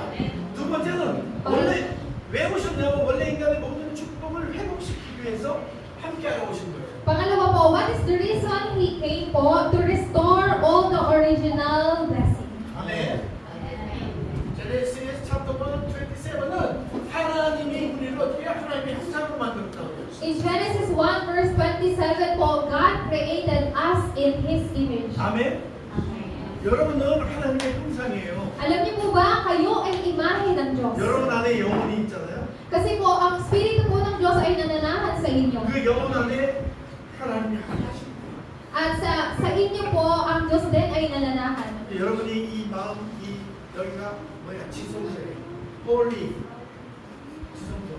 두 번째는 원래 왜 오셨냐고 원래 인간의 모든 축복을 회복시키기 위해서 함께하러 오신 거예요. Pangalawa po, what is the reason He came po? To restore all the original blessing. 아멘. 제네시스 챕터 1:27는 하나님이 우리를 어떻게 하나님의 형상으로 만들었다고 그랬어요. In Genesis 1 verse 27 po, God created us in His image. 아멘. 여러분은 하나님의 형상이에요. Alam niyo po ba, kayo ay imahe ng Diyos. 여러분 안에 영혼이 있잖아요. Kasi po, ang Espiritu po ng Diyos ay nananahan sa inyo. 그 영혼 안에 하나님이 하나십니다. At sa inyo po, ang Diyos din ay nananahan. 여러분이 이 마음, 이 여기가 뭐야? 지성소예요. 홀리 지성소.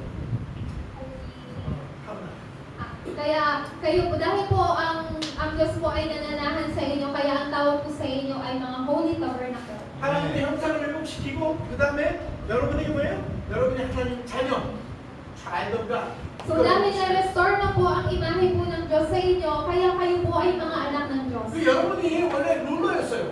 하나. Kaya kayo po, dahil po ang Diyos po ay nananahan sa inyo, kaya ang tawag po sa inyo ay mga holy tabernacle. 하나님의 형상을 회복시키고 그 다음에 여러분이 뭐예요? 여러분이 하나님 자녀, child of God. So dahil na-restore na po ang imahe po ng Diyos sa inyo, kaya kayo po ay mga anak ng Diyos. 그 여러분이 원래 룰러였어요.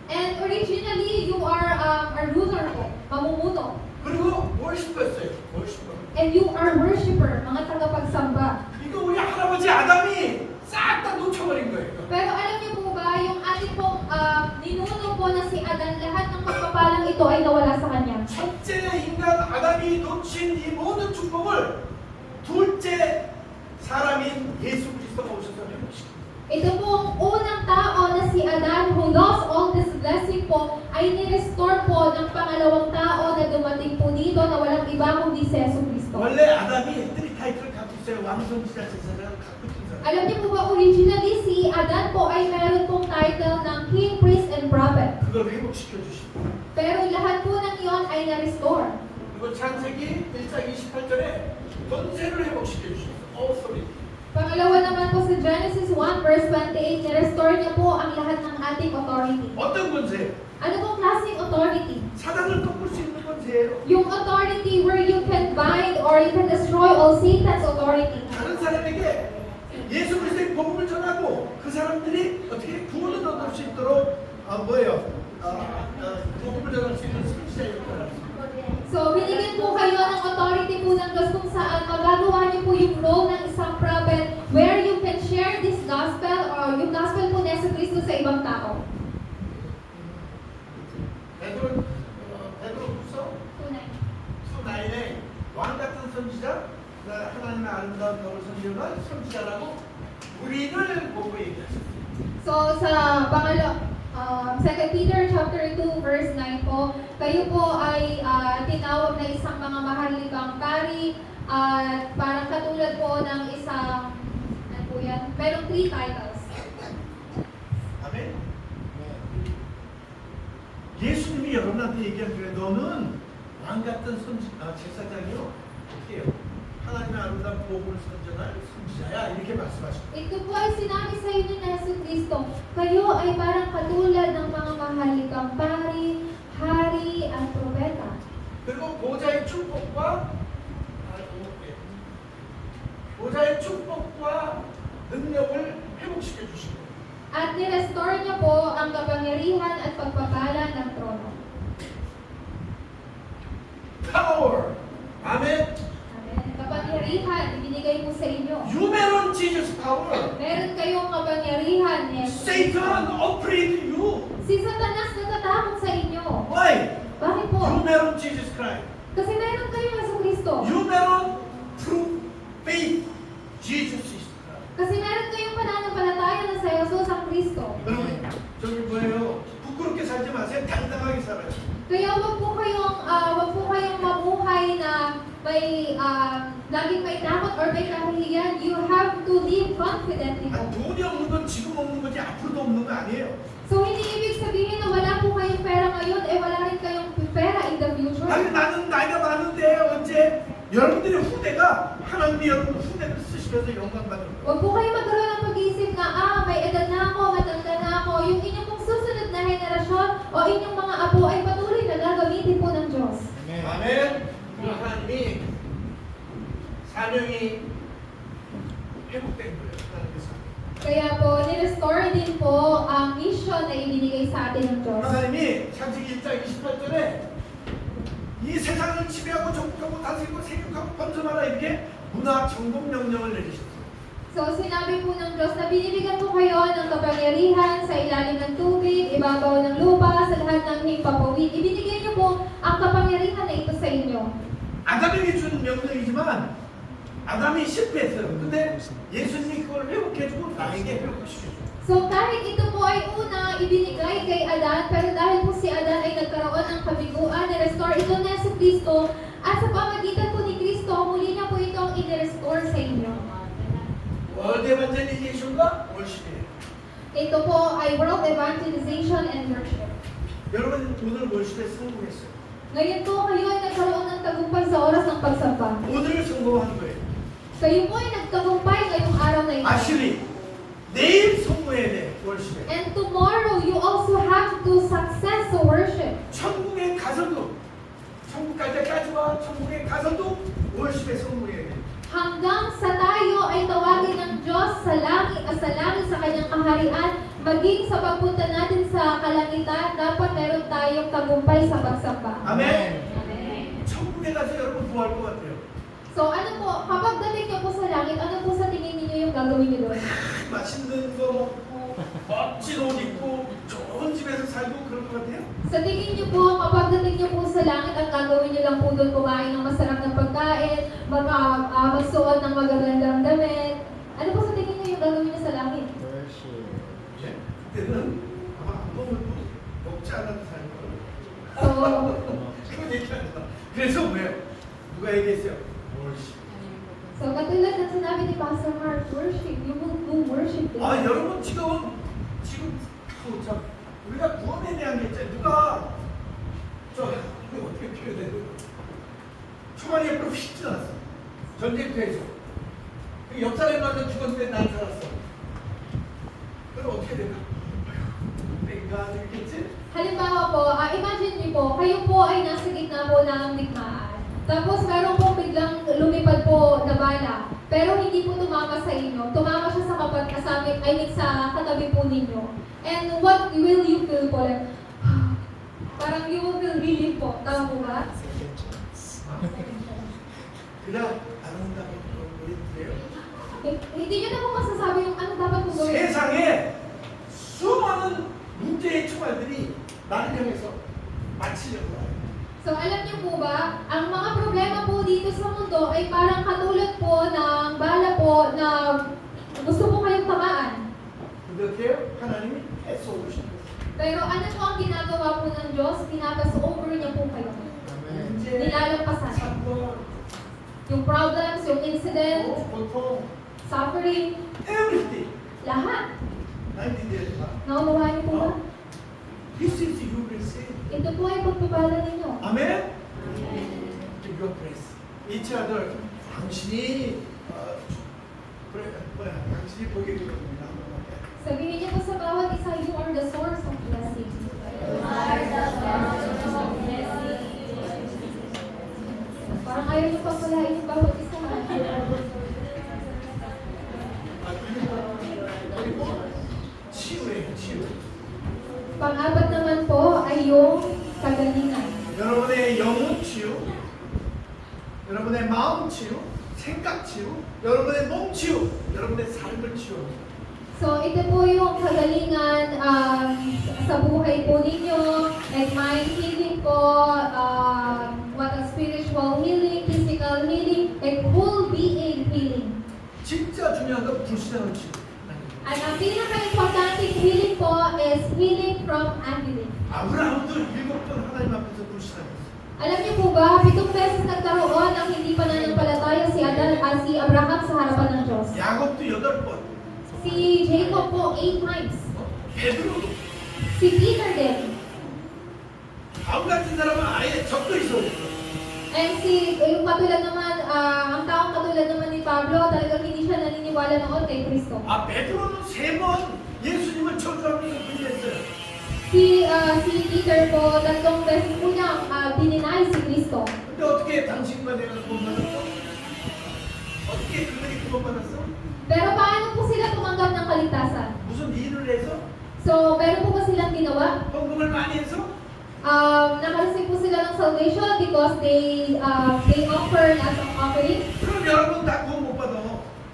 And originally, you are a ruler po, mamumuno. 그리고 월시퍼였어요. 월시퍼. And you are worshiper, mga tagapagsamba. 이거 우리 할아버지 아담이 싹 다 놓쳐버린 거예요. Pero alam niyo po ba, yung ating pong ninuno po na si Adan, lahat ng magpapalang ito ay nawala sa kanya. 첫째 인간 아담이 놓친 이 모든 축복을 둘째 사람인 예수 그리스도가 오셔서 회복시킵니다. Ito pong unang tao na si Adan who lost all this blessing po ay ni-restore po ng pangalawang tao na dumating po dito na walang iba kundi si Yesu Cristo. 원래 아담이 했더니 타이틀을 갖고 있어요. 왕성지자 제사장을 갖고 있던 사람. Alam niyo po ba, originally si Adan po ay meron pong title ng King, Priest, and Prophet. 그걸 회복시켜 주시고. Pero lahat po ng iyon ay na-restore. 그리고 창세기 1장 28절에 권세를 회복시켜 주셨어요. authority. Pangalawa naman po sa Genesis 1 verse 28, na-restore niya po ang lahat ng ating authority. 어떤 권세? Ano pong klaseng authority? 사단을 꺾을 수 있는 권세예요. Yung authority where you can bind or you can destroy all Satan's authority. 다른 사람에게 예수 그리스도의 복음을 전하고 그 사람들이 어떻게 구원을 얻을 수 있도록 복음을 전할 수 있는 선지자의 역할을 합니다. So, binigyan po kayo ng authority po ng Diyos kung saan magagawa niyo po yung role ng isang prophet where you can share this gospel or yung gospel po ni Yesu Cristo sa ibang tao. 베드로후서 Tunay. 2:9에 왕 같은 선지자, 하나님의 아름다운 너를 선지자가 선지자라고 우리 So sa 2 Peter chapter 2 verse 9 po, kayo po ay tinawag na isang mga maharlikang pari at parang katulad po ng isang, ano po yan? Merong 3 titles. 아멘. 예수님이 여러분한테 얘기한 거예요. 너는 왕 같은 제사장이요. 어떻게 해요? 하나님의 아름다운 복음을 선전할 선지자야. 이렇게 말씀하셨어요. Ito po ay sinabi sa inyo na Yesu Kristo, kayo ay parang katulad ng mga maharlikang pari, hari at propeta. 그리고 보좌의 축복과 능력을 회복시켜 주시고 At ni-restore niyo po ang kapangyarihan at pagpapala ng trono. power. 아멘. Amen. Kapangyarihan, ibinigay po sa inyo. 유메론 지저스 power. Meron kayong kapangyarihan ni Jesus. Satan afraid you. Si Satanas natatakot sa inyo. Why? Bakit po? 유메론 Jesus Christ. Kasi meron kayong Yesu Kristo. 유메론 through faith Jesus is Christ. Kasi meron kayong pananampalataya na sa Jesus ang Kristo. 여러분 저기 뭐예요? 부끄럽게 살지 마세요. 당당하게 살아요. Kaya wag po kayong mamuhay na may laging may takot or may kahihiyan. You have to live confidently 아, po. 돈이 없는 건 지금 없는 거지 앞으로도 없는 거 아니에요. So hindi ibig sabihin na wala po kayong pera ngayon, wala rin kayong pera in the future. 아니 나는 나이가 많은데 언제 여러분들의 후대가 하나님이 여러분 후대를 쓰시면서 영광 받는 거예요. Huwag po kayo magkaroon ng pag-iisip na, may edad na ako, matanda na ako. Yung inyong pong susunod na henerasyon o inyong mga apo ay patuloy na gagamitin po ng Diyos. 아멘. 그 하나님이 사명이 회복된 거예요. 하나님의 사명. Kaya po, ni-restore din po ang mission na ibinigay sa atin ng Diyos. 하나님이 창세기 1장 28절에 이 세상을 지배하고 정복하고 다스리고 세력하고 번성하라 이렇게 문화 정복 명령을 내리셨어요. So, sinabi po ng Diyos na binibigyan po kayo ng kapangyarihan sa ilalim ng tubig, ibabaw ng lupa, sa lahat ng himpapawid. Ibinigay niyo po ang kapangyarihan na ito sa inyo. 아담에게 준 명령이지만 아담이 실패했어요. 근데 예수님이 그걸 회복해주고 나에게 회복시켜줘요. So, kahit ito po ay una ibinigay kay Adan, pero dahil po si Adan ay nagkaroon ng kabiguan, ni-restore ito na sa Kristo, at sa pamagitan po ni Kristo, muli niya po itong i-restore sa inyo. 월드 에반젤리제이션과 월십이에요. Ito po ay World Evangelization and Worship. 여러분 오늘 월십에 성공했어요. Ngayon po kayo ay nagkaroon ng tagumpay sa oras ng pagsamba. 오늘 성공한 거예요. Kayo po ay nagtagumpay ngayong araw na ito. 아시리 내일 성공해야 돼 월십에. And tomorrow, you also have to success to worship. 천국에 가서도 천국 갈 때까지와 천국에 가서도 월십에 성공해야 돼. Hanggang sa tayo ay tawagin ng Diyos sa langit sa kanyang kaharian, maging sa pagpunta natin sa kalangitan, dapat meron tayong tagumpay sa pagsamba. 아멘. Amen. 천국에 가서 여러분 뭐 할 것 같아요? So ano po, kapag dating niyo po sa langit, ano po sa tingin niyo yung gagawin niyo doon? 맛있는 거 먹고 멋진 옷 입고 좋은 집에서 살고 그럴 것 같아요? Sa tingin niyo po, kapag dating niyo po sa langit, ang gagawin niyo lang po doon kumain ng masarap na pagkain, magsuot ng magagandang damit. Ano po sa tingin niyo yung gagawin niyo sa langit? 예? 그때는 아마 안 먹어도 먹지 않아도 살 거예요. So, 그건 얘기하지 마. 그래서 왜요? 누가 얘기했어요? 월십. so katulad ng sinabi ni Pastor Mark, worship, you will do worship. 아 여러분 지금 참 우리가 구원에 대한 게 있잖아요. 누가 이거 어떻게 표현해야 돼요? 총알이 옆으로 휙 지나갔어. 전쟁터에서. 그 옆 사람한테 죽었는데 난 살았어. 그럼 어떻게 될까? 내가 죽겠지? Halimbawa po, imagine niyo po, kayo po ay nasa gitna po ng digmaan. Tapos meron pong biglang lumipad po na bala. Pero hindi po tumama sa inyo. Tumama siya sa sa katabi po ninyo. And what will you feel po? Like, parang you will feel relief po. Tama po ba? 그냥 아름다운 우리 돼요. Hindi nyo na po masasabi yung ano dapat po gawin. 세상에 수많은 문제의 총알들이 나를 향해서 맞히려고 해요. So alam niyo po ba, ang mga problema po dito sa mundo ay parang katulad po ng bala po na gusto po kayong tamaan. 이렇게 하나님이 해서 오신 거예요. Pero ano po ang ginagawa po ng Diyos? Pinapas over niya po kayo. 문제, Nilalampasan. 사건, Yung problems, yung incident, 고통, suffering, everything. lahat. 나이들이 다. Naunawahan niyo po ba? This is you will say. Ito po ay pagpapala ninyo. 아멘. Your praise. Each other. 당신이 그래 뭐야? 당신이 보게 되거든요. Sabihin niyo po sa bawat isa, you are the source of blessing. Parang ayaw niyo pagpalain yung bawat isa. 그리고 치유예요. 치유. Pang-apat naman po ay yung kagalingan. 여러분의 영혼 치유, 여러분의 마음 치유, 생각 치유, 여러분의 몸 치유, 여러분의 삶을 치유. So, ito po yung kagalingan sa buhay po ninyo, like mind healing po, what a spiritual healing, physical healing, like whole being healing. 진짜 중요한 건 불신앙을 치유. At ang pinaka-importanting healing po is healing from unbelief. 아브라함도 7번 하나님 앞에서 불신앙했어요. Alam niyo po ba, 7 beses nagkaroon ng hindi pananampalataya si Abraham sa harapan ng Diyos. 야곱도 8번. Si Jacob po 8 times. 베드로도. Si Peter din. 아무 같은 사람은 아예 적도 있어요. And yung katulad naman, ang taong katulad naman ni Pablo, talagang hindi siya naniniwala noon kay Kristo. 아 베드로는 3번 예수님을 저주하면서 부인했어요. Si Peter po, 3 beses po niya dininay si Kristo. 근데 어떻게 당신과 내가 구원받았어? 어떻게 그들이 구원받았어? Pero paano po sila tumanggap ng kaligtasan? 무슨 일을 해서? So, meron po ba silang ginawa? 헌금을 많이 해서? Nakareceive po sila ng salvation because they offer lots of offering. 그럼 여러분 다 구원 못 받아.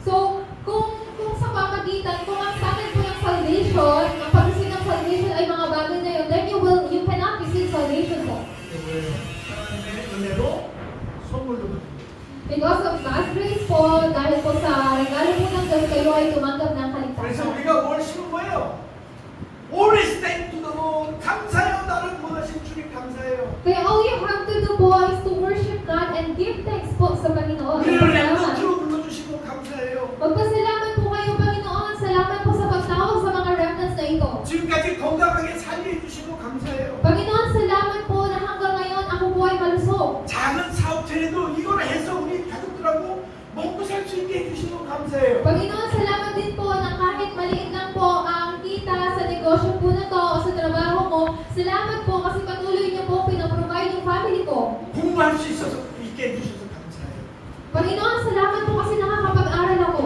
So, kung sa pamagitan, kung ang sakin po ng salvation, ang pag-receive ng salvation ay mga bagay na yun, then you cannot receive salvation po. 하나님의 은혜로 선물로 받는 거예요. Because of God's grace po, dahil po sa regalo po ng Diyos, kayo ay tumanggap ng 그래서 kaligtasan. 우리가 뭘 심은 거예요? Always thank to the Lord. 감사해요. 나를 구원하신 주님 감사해요. Kaya all you have to do po is to worship God and give thanks po sa Panginoon. 우리를 Salamat. 렘넌트로 불러주시고 감사해요. Magpasalamat po kayo, Panginoon. Salamat po sa pagtawag sa mga remnants na ito. 지금까지 건강하게 살게 해주시고 감사해요. Panginoon, salamat po na hanggang ngayon ako po ay malusog. 작은 사업체라도 이걸 해서 우리 가족들하고 먹고 살 수 있게 해주시고 감사해요. Panginoon, salamat din po na kahit maliit lang po ang kita sa negosyo po na to o sa trabaho mo, salamat po kasi patuloy niyo po pinaprovide yung family ko. 공부할 수 있어서 있게 해주셔서 감사해요. Panginoon, salamat po kasi nakakapag-aral ako.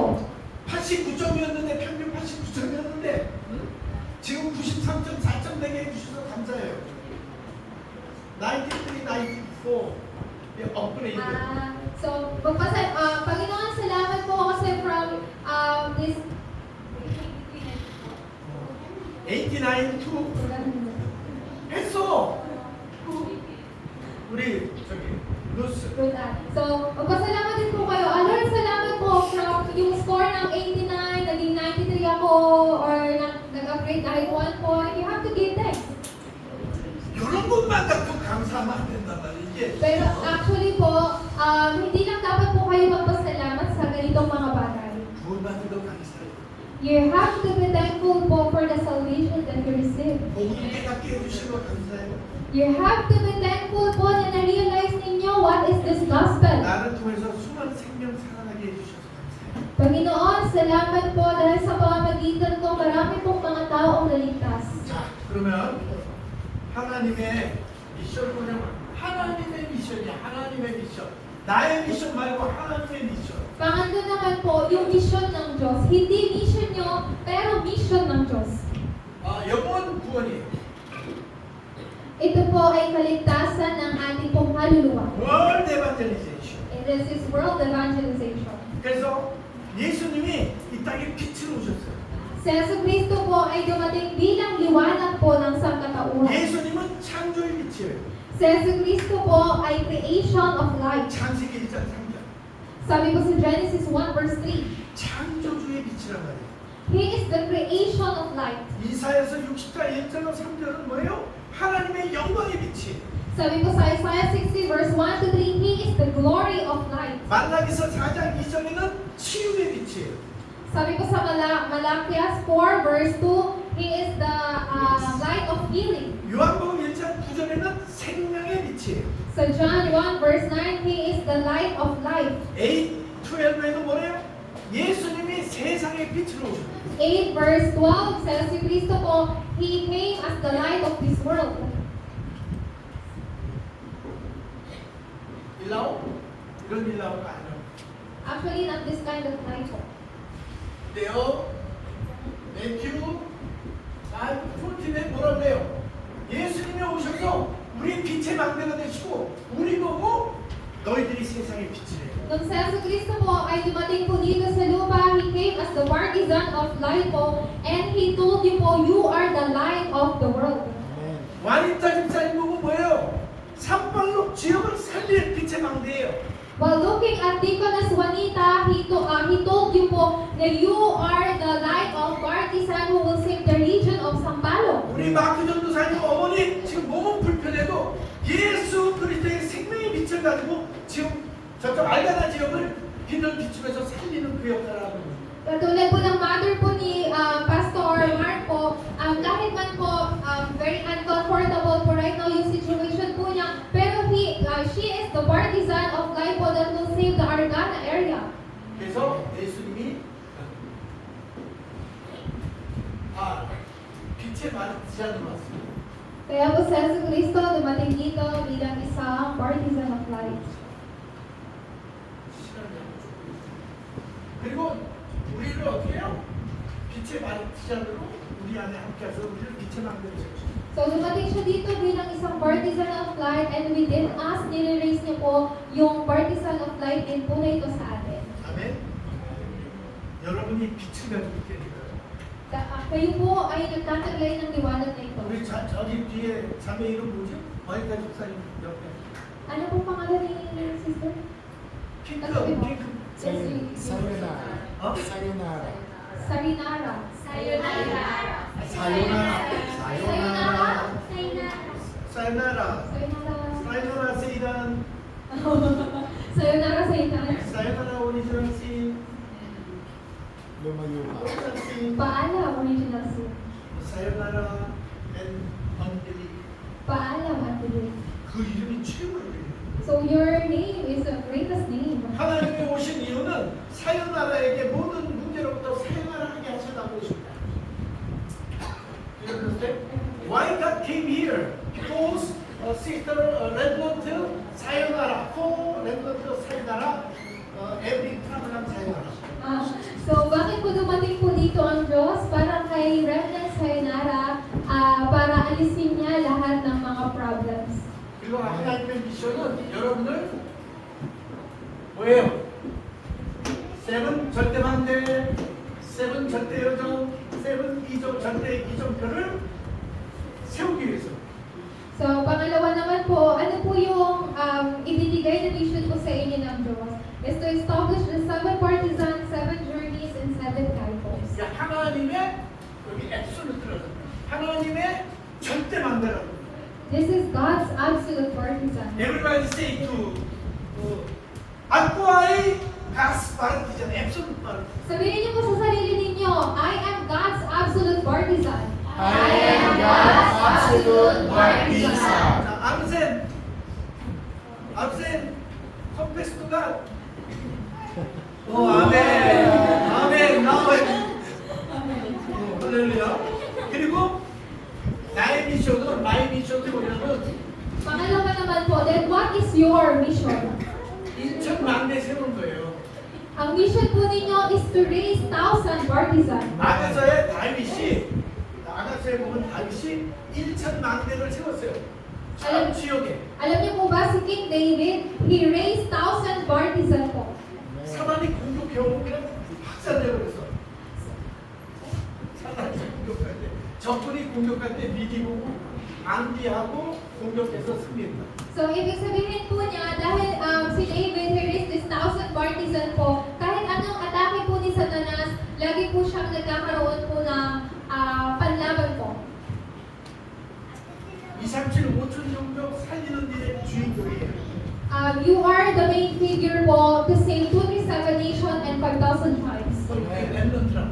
89점이었는데 평균 89점이었는데 지금 93.4점 되게 해주셔서 감사해요. 93, 94 업그레이드. So, Panginoon, salamat po kasi from this 89 to 했어. 우리 저기 루스. So, magpasalamat din po kayo. Lord, salamat po from yung score ng 89, naging 93 ako, or nag-upgrade kahit 1 point. You have to give thanks. 이런 것만 갖고 감사하면 안 된단 말이야. 이게 Pero actually po, hindi lang dapat po kayo magpasalamat sa ganitong mga bagay. 구원받은 거 감사해요. You have to be thankful po for the salvation that you received. 복음 깨닫게 해주신 거 감사해요. You have to be thankful po na na-realize ninyo what is this gospel. 나를 통해서 수많은 생명 살아나게 해주셔서 감사해요. Panginoon, salamat po dahil sa pamamagitan ko marami pong mga taong naligtas. 자, 그러면 하나님의 미션을 뭐냐면 하나님의 미션이야. 하나님의 미션. 나의 미션 말고 하나님의 미션. Pangatlo naman po, yung mission ng Diyos. Hindi mission nyo, pero mission ng Diyos. 영원 구원이에요. Ito po ay kaligtasan ng ating pong kaluluwa. World evangelization. This is world evangelization. 그래서 예수님이 이 땅에 빛으로 오셨어요. Si Jesucristo po ay dumating bilang liwanag po ng sangkatauhan. 예수님은 창조의 빛이에요. Si Jesucristo po ay creation of light. 창세기 1장 3절. Sabi po sa Genesis 1 verse 3, 창조주의 빛이란 말이에요. He is the creation of light. 이사야서 60장 1절로 3절은 뭐예요? 하나님의 영광의 빛이. Sabi ko sa Isaiah 60 verse 1 to 3, He is the glory of light. 말라기서 4장 2절에는 치유의 빛이에요. Sabi ko sa Malachias 4 verse 2, He is the light of healing. 요한복음 1장 9절에는 생명의 빛이에요. So John 1 verse 9, He is the light of life. 8:12에도 뭐래요? 예수님이 세상의 빛으로 오셨어요. 8 verse 12 says si Kristo po, He came as the light of this world. 일라오? 이런 일라오가 아니에요. Actually, not this kind of light po. 근데요, 매튜 5:14에 뭐라 그래요? 예수님이 오셔서 우리 빛의 망대가 되시고 우리 보고 너희들이 세상의 빛이래요. Nung si Yesu Cristo po ay dumating po dito sa lupa, He came as the partisan of light po, and He told you po, you are the light of the world. 와니타 집사님 보고 뭐예요? 산발록 지역을 살릴 빛의 망대예요. While looking at Deaconess Juanita, he told you po that you are the light of partisan who will save the region of Sampaloc. 우리 마크 전도사님 어머니 지금 몸은 불편해도 예수 그리스도의 생명의 빛을 가지고 지금 저쪽 알가나 지역을 빛을 비추면서 살리는 그 역할을 하고 있습니다. Katulad po ng mother po ni Pastor Mark po, kahit man po very uncomfortable po right now yung situation po niya, pero she is the partisan of life po that will save the Argana area. 그래서 예수님이 빛의 마르티잔으로 왔습니다. Kaya po si Yesu Cristo dumating dito bilang isang partisan of light. 그리고 우리를 어떻게 해요? 빛의 마르티잔으로 우리 안에 함께해서 우리를 빛의 망대로 세우십니다. So dumating siya dito bilang isang partisan of light, and within us, nire-raise niya po yung partisan of light din po na ito sa atin. 아멘. 여러분이 빛을 가지고 있게 돼요. Kayo po ay nagtataglay ng liwanag na ito. 우리 저기 뒤에 자매 이름 뭐죠? 마이카 집사님 옆에 Ano po pangalan ni sister? 핑크 Sayonara. 어? Sayonara. Sarinara. 사요나라 Sayonara. 사요나라 세이단 Sayonara sa itan. 사요나라 오리지널 씬 Lumayo ka. 오리지널 씬 Paalam, original sin. 사요나라 앤 언들리 Paalam, Anthony. 그 이름이 최고예요. So your name is the greatest name. 하나님이 오신 이유는 사요나라에게 모든 문제로부터 사요나라하게 하시려고 오십니다. You understand? Why God came here? Because sister Redmond 사요나라, for Redmond 사요나라, every problem 사요나라. So bakit po dumating po dito ang Diyos para kay Remnant Sayonara para alisin niya lahat ng mga problems. 그리고 하나님의 미션은 여러분을 뭐예요? 세븐 절대반대, 세븐 절대여정, 세븐 절대 이정표를 세우기 위해서. So pangalawa naman po, ano po yung ibinigay na mission po sa inyo ng Diyos? Is to establish the 7 partisans, 7 journeys, and 7 typos. 하나님의 여기 앱솔루트라고 하나님의 절대반대라고. This is God's absolute partisan. Everybody say to 아쿠아의 가스 파르티잔 앱솔루트 파르티. Sabihin niyo po sa sarili ninyo, I am God's absolute partisan. I am God's absolute partisan. 자, 암센, confess to God. 오, 아멘, 나와요. 할렐루야. 그리고 나의 미션은, 마이 미션은 뭐냐면 Pangalawa naman po, then what is your mission? 인천 망대 세운 거예요. Ang mission po ninyo is to raise 1,000 partisans. 아가서의 아가서에 보면 다윗이 1천 망대를 세웠어요. 전 지역에. Alam niyo po ba si King David, he raised 1,000 partisans po. 사단이 공격해오고 그냥 확산되어버렸어. 사단이 공격할 때, 적군이 공격할 때 미리 보고 안비하고 공격해서 승리했다. So, ibig sabihin po niya, dahil si David, he raised this 1,000 partisans po, kahit anong atake po ni Satanas, lagi po siyang nagkakaroon You are the main figure po to save 27 nations and 5,000 tribes. 렘넌트라고.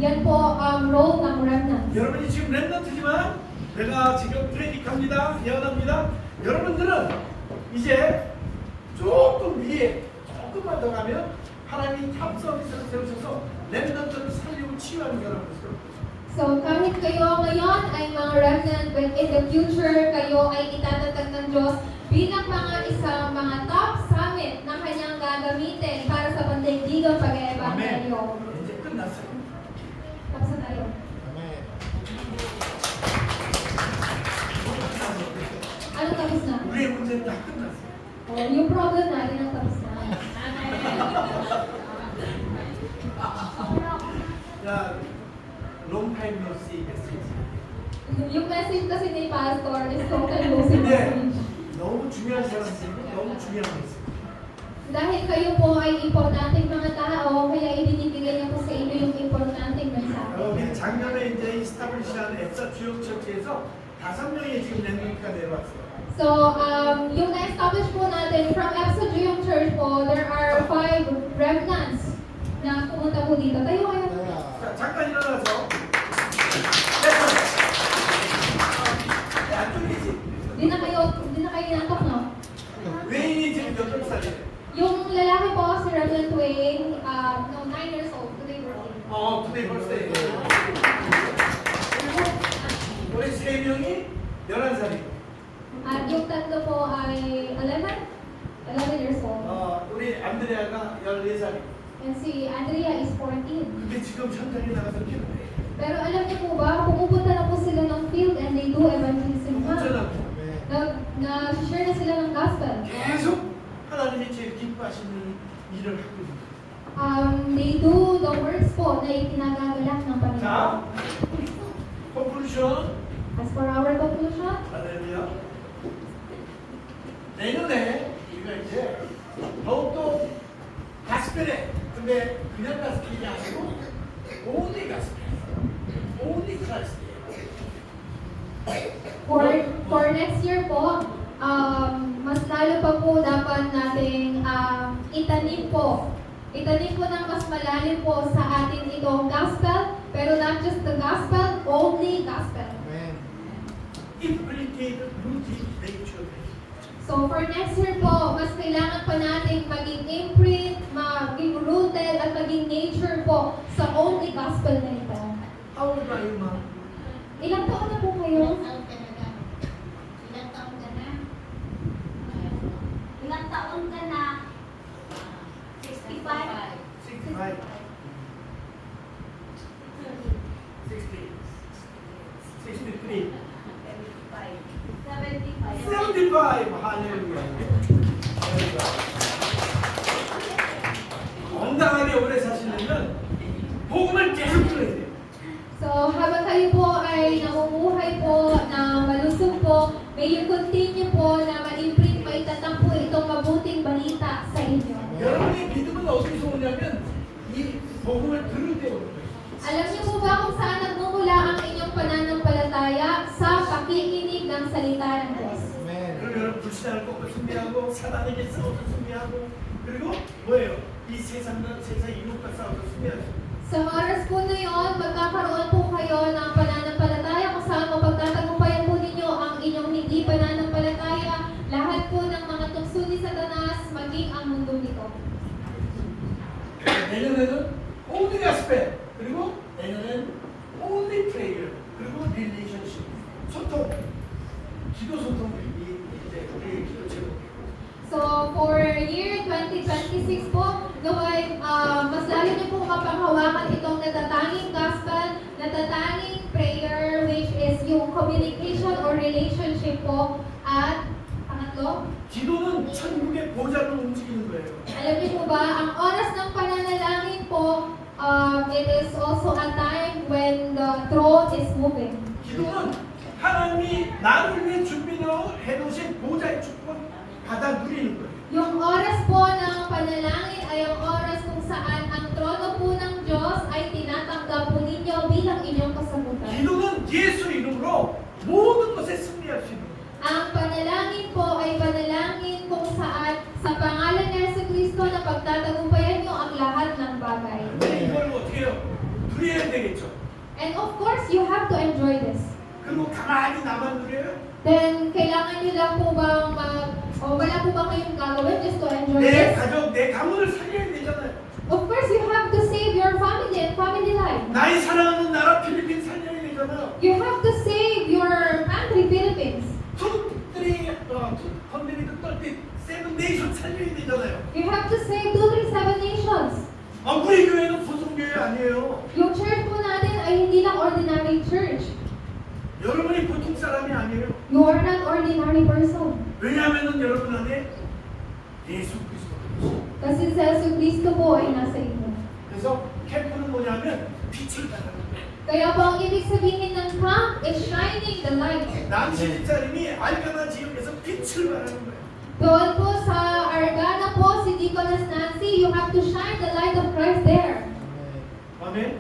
Yan po ang role ng remnant. 여러분이 지금 렘넌트지만 내가 지금 프레딕합니다. 예언합니다. 여러분들은 이제 조금 위에 조금만 더 가면 하나님이 탑 서비스를 세우셔서 렘넌트를 살리고 치유하는 여러분들. So kahit kayo ngayon ay mga remnant, but in the future kayo ay itatatag ng Diyos bilang mga top summit na kanyang gagamitin para sa pandaigdigang pag-evangelyo. 이제 끝났어요. Tapos na tayo. Ano tapos na? 우리의 문제는 다 끝났어요. Oh, yung problem natin ang tapos na. 야, long time no see message. Yung message kasi ni Pastor is total losing 근데 message. 너무 중요한 사람들이 너무 중요한 거 있어요. Dahil kayo po ay importanteng mga tao, kaya ibinibigay niya po sa inyo yung importanteng mensahe. 우리 작년에 이제 이스타블리시한 앱사 주요 처치에서 5명이 지금 렘넌트가 내려왔어요. So, yung na-establish po natin from EPSA Juyong Church po, there are 5 remnants na pumunta po dito. Tayo kayo. 자, 잠깐 일어나서. 안 뚫리지? Di na kayo inatok, no? 외인이 지금 몇 살이에요? Yung lalaki po, si Remnant Wayne, 9 years old, today working. today birthday. 우리 3명이 11살이고, At yung tatlo po ay 11 years old. 우리 안드레아가 14살이고. And si Andrea is 14. 근데 지금 현장에 나가서 기도해. Pero alam niyo po ba, pumupunta na po sila ng field and they do evangelism na. 어쩌라고? Na-share na sila ng gospel. 계속 하나님이 제일 기뻐하시는 일을 하고 있는 They do the works po na itinagagalak ng Panginoon. 자, conclusion. As for our conclusion, 할렐루야. 내년에 우리가 이제 더욱더 가스펠에, 근데 그냥 가스펠이 아니고 only 가스펠, only 크라이스트예요. for next year po, mas lalo pa po dapat nating itanim po ng mas malalim po sa atin itong gospel, pero not just the gospel, only gospel. Implicated rooted nature. So for next year po, mas kailangan pa natin maging imprint, maging rooted, at maging nature po sa only gospel na ito. How old are you, ma'am? Ilang taon na po kayo? Ilang taon ka na? 65? 65. 63. 75. 할렐루야. 건강하게 오래 사시려면 복음을 계속 들어야 돼요. So habang kayo po ay namumuhay po na malusog po, may you continue po na ma-imprint, maitatang po itong mabuting balita sa inyo. 여러분의 믿음은 어디서 오냐면 이 복음을 들을 때 오는 거예요. Alam niyo po ba kung saan nagmumula ang inyong pananampalataya? Sa pakikinig ng salita ng Diyos. 그럼 여러분 불신할 것 준비하고 사단에게 싸워서 준비하고 그리고 뭐예요? 이 세상과 세상 이웃과 싸워서 준비하죠. Sa oras po na yon, magkakaroon po kayo ng pananampalataya kung saan mapagtatagumpayan po ninyo ang inyong hindi pananampalataya, lahat po ng mga tukso ni Satanas, maging ang mundo nito. 내년에는 only gospel 그리고 내년에는 only prayer 그리고 relationship 소통 기도 소통이 이제 우리의 기도 제목이고. So, for year 2026 po, naway mas lalo niyo po mapanghawakan itong natatanging gospel, natatanging prayer, which is yung communication or relationship po. At pangatlo, 기도는 천국의 보좌를 움직이는 거예요. alam niyo po ba, ang oras ng pananalangin po, it is also a time when the throne is moving. 기도는 하나님이 나를 위해 준비해 놓으신 보좌의 축복을 받아 누리는 거예요. Yung oras po ng panalangin ay ang oras kung saan ang trono po ng Diyos ay tinatanggap po ninyo bilang inyong kasagutan. 기도는 예수 이름으로 모든 것에 승리할 수 있는 거예요. Ang panalangin po ay panalangin kung saan 누려야 되겠죠. And of course, you have to enjoy this. 그리고 가만히 나만 누려요? Then, kailangan nyo lang po bang o wala po ba kayong gagawin just to enjoy 내 this? 가족, 내 가문을 살려야 되잖아요. Of course, you have to save your family and family life. 나의 사랑하는 나라 필리핀 살려야 되잖아요. You have to save your country, Philippines. 컨비니도 떨빛 세븐 네이션 살려야 되잖아요. You have to save 237 nations. 우리 교회는 보통교회 아니에요. Yung church po natin ay hindi lang ordinary church. 여러분이 보통 사람이 아니에요. You are not ordinary person. 왜냐하면 여러분 안에 예수 그리스도가 계시죠. Kasi si Yesu Cristo po ay nasa inyo. 그래서 캠프는 뭐냐면 빛을 발하는 거예요. Kaya po ang ibig sabihin ng camp is shining the light. 남시 집사님이 알가나 지역에서 빛을 발하는 거예요. Doon po sa Argana po, si Deaconess Nancy, you have to shine the light of Christ there. 아멘.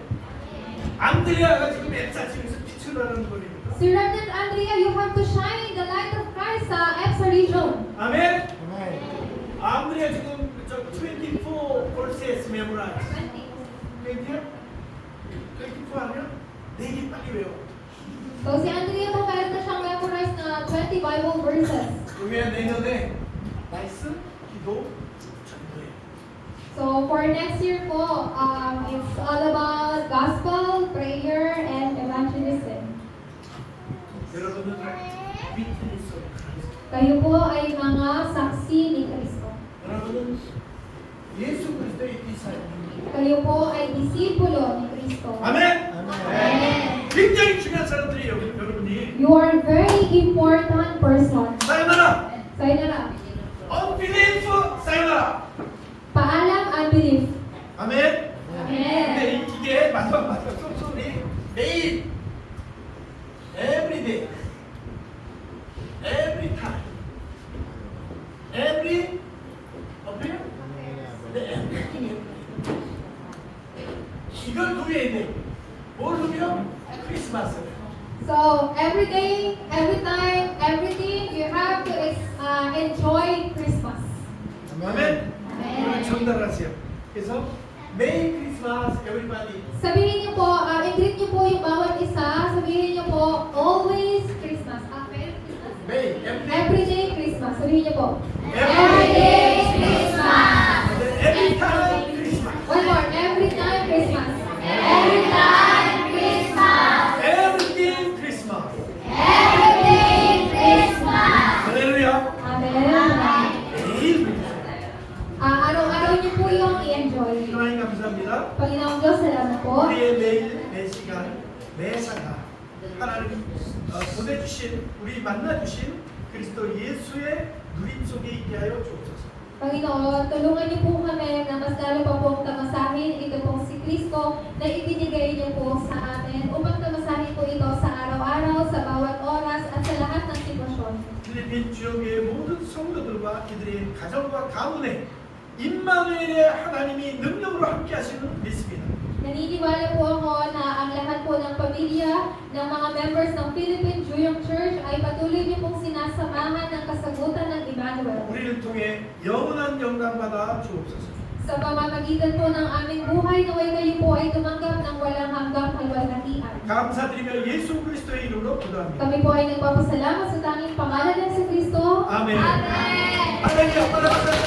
안드레아가 지금 앱사 지역에서 빛을 발하는 거니까. Si Reverend Andrea, you have to shine the light of Christ sa EPSA region. 아멘. 안드레아 지금 저 24 verses memorize. 20야? 24 하면 내기 빨리 외워. So si Andrea po meron na siyang memorize na 20 Bible verses. 그게 내년에 말씀, 기도, 전도예요. So for next year po, it's all about gospel, prayer, and evangelism. 여러분은 위트니스 Kayo po ay mga saksi ni Kristo. 여러분은 예수 그리스도의 디사이플. Kayo po ay disipulo ni Kristo. 아멘. Amen. 굉장히 중요한 사람들이에요, 여러분이. You are very important person. 사요나라. Sayonara. Unbelief, 사요나라. Paalam, unbelief. 아멘. Amen. 근데 이게 마지막 소리 매일, every day, every time, every appear, everything. 이걸 누려야 돼. 뭘 누려? 크리스마스. So every day, every time, everything, you have to enjoy Christmas. 아멘. Amen. 전달하세요. 그래서 Merry Christmas, everybody. Sabihin niyo po, i-greet niyo po yung bawat isa. Sabihin niyo po, always Christmas. Merry Christmas. Merry, every day. Everyday Christmas. Sabihin niyo po. Everyday Christmas. Every time Christmas. One more. Every time Christmas. Every time Christmas. Everything Christmas. Everyday Christmas. 할렐루야. Amen. 매일 Araw-araw niyo po yung i-enjoy. 하나님 감사합니다. Panginoong Diyos, salamat po. 우리의 매일, 매 시간, 매 사가 하나님 보내주신, 우리 만나주신 그리스도 예수의 누림 속에 있게 하여 주옵소서. Panginoon, tulungan niyo po kami na mas lalo pa pong tamasahin ito pong si Kristo na ibinigay niyo po sa amin upang tamasahin po ito sa araw-araw, sa bawat oras at sa lahat ng sitwasyon. 필리핀 지역의 모든 성도들과 이들의 가정과 가문에 임마누엘의 하나님이 능력으로 함께 하시는 믿습니다. Naniniwala po ako na ang lahat po ng pamilya ng mga members ng Philippine Juyong Church ay patuloy niyo pong sinasamahan ng kasagutan ng Emmanuel. 우리를 통해 영원한 영광 받아 주옵소서. Sa pamamagitan po ng aming buhay, naway kayo po ay tumanggap ng walang hanggang kalwalhatian. 감사드리며 예수 그리스도의 이름으로 기도합니다. Kami po ay nagpapasalamat sa tanging pangalan ng si Kristo. 아멘. Amen. 할렐루야.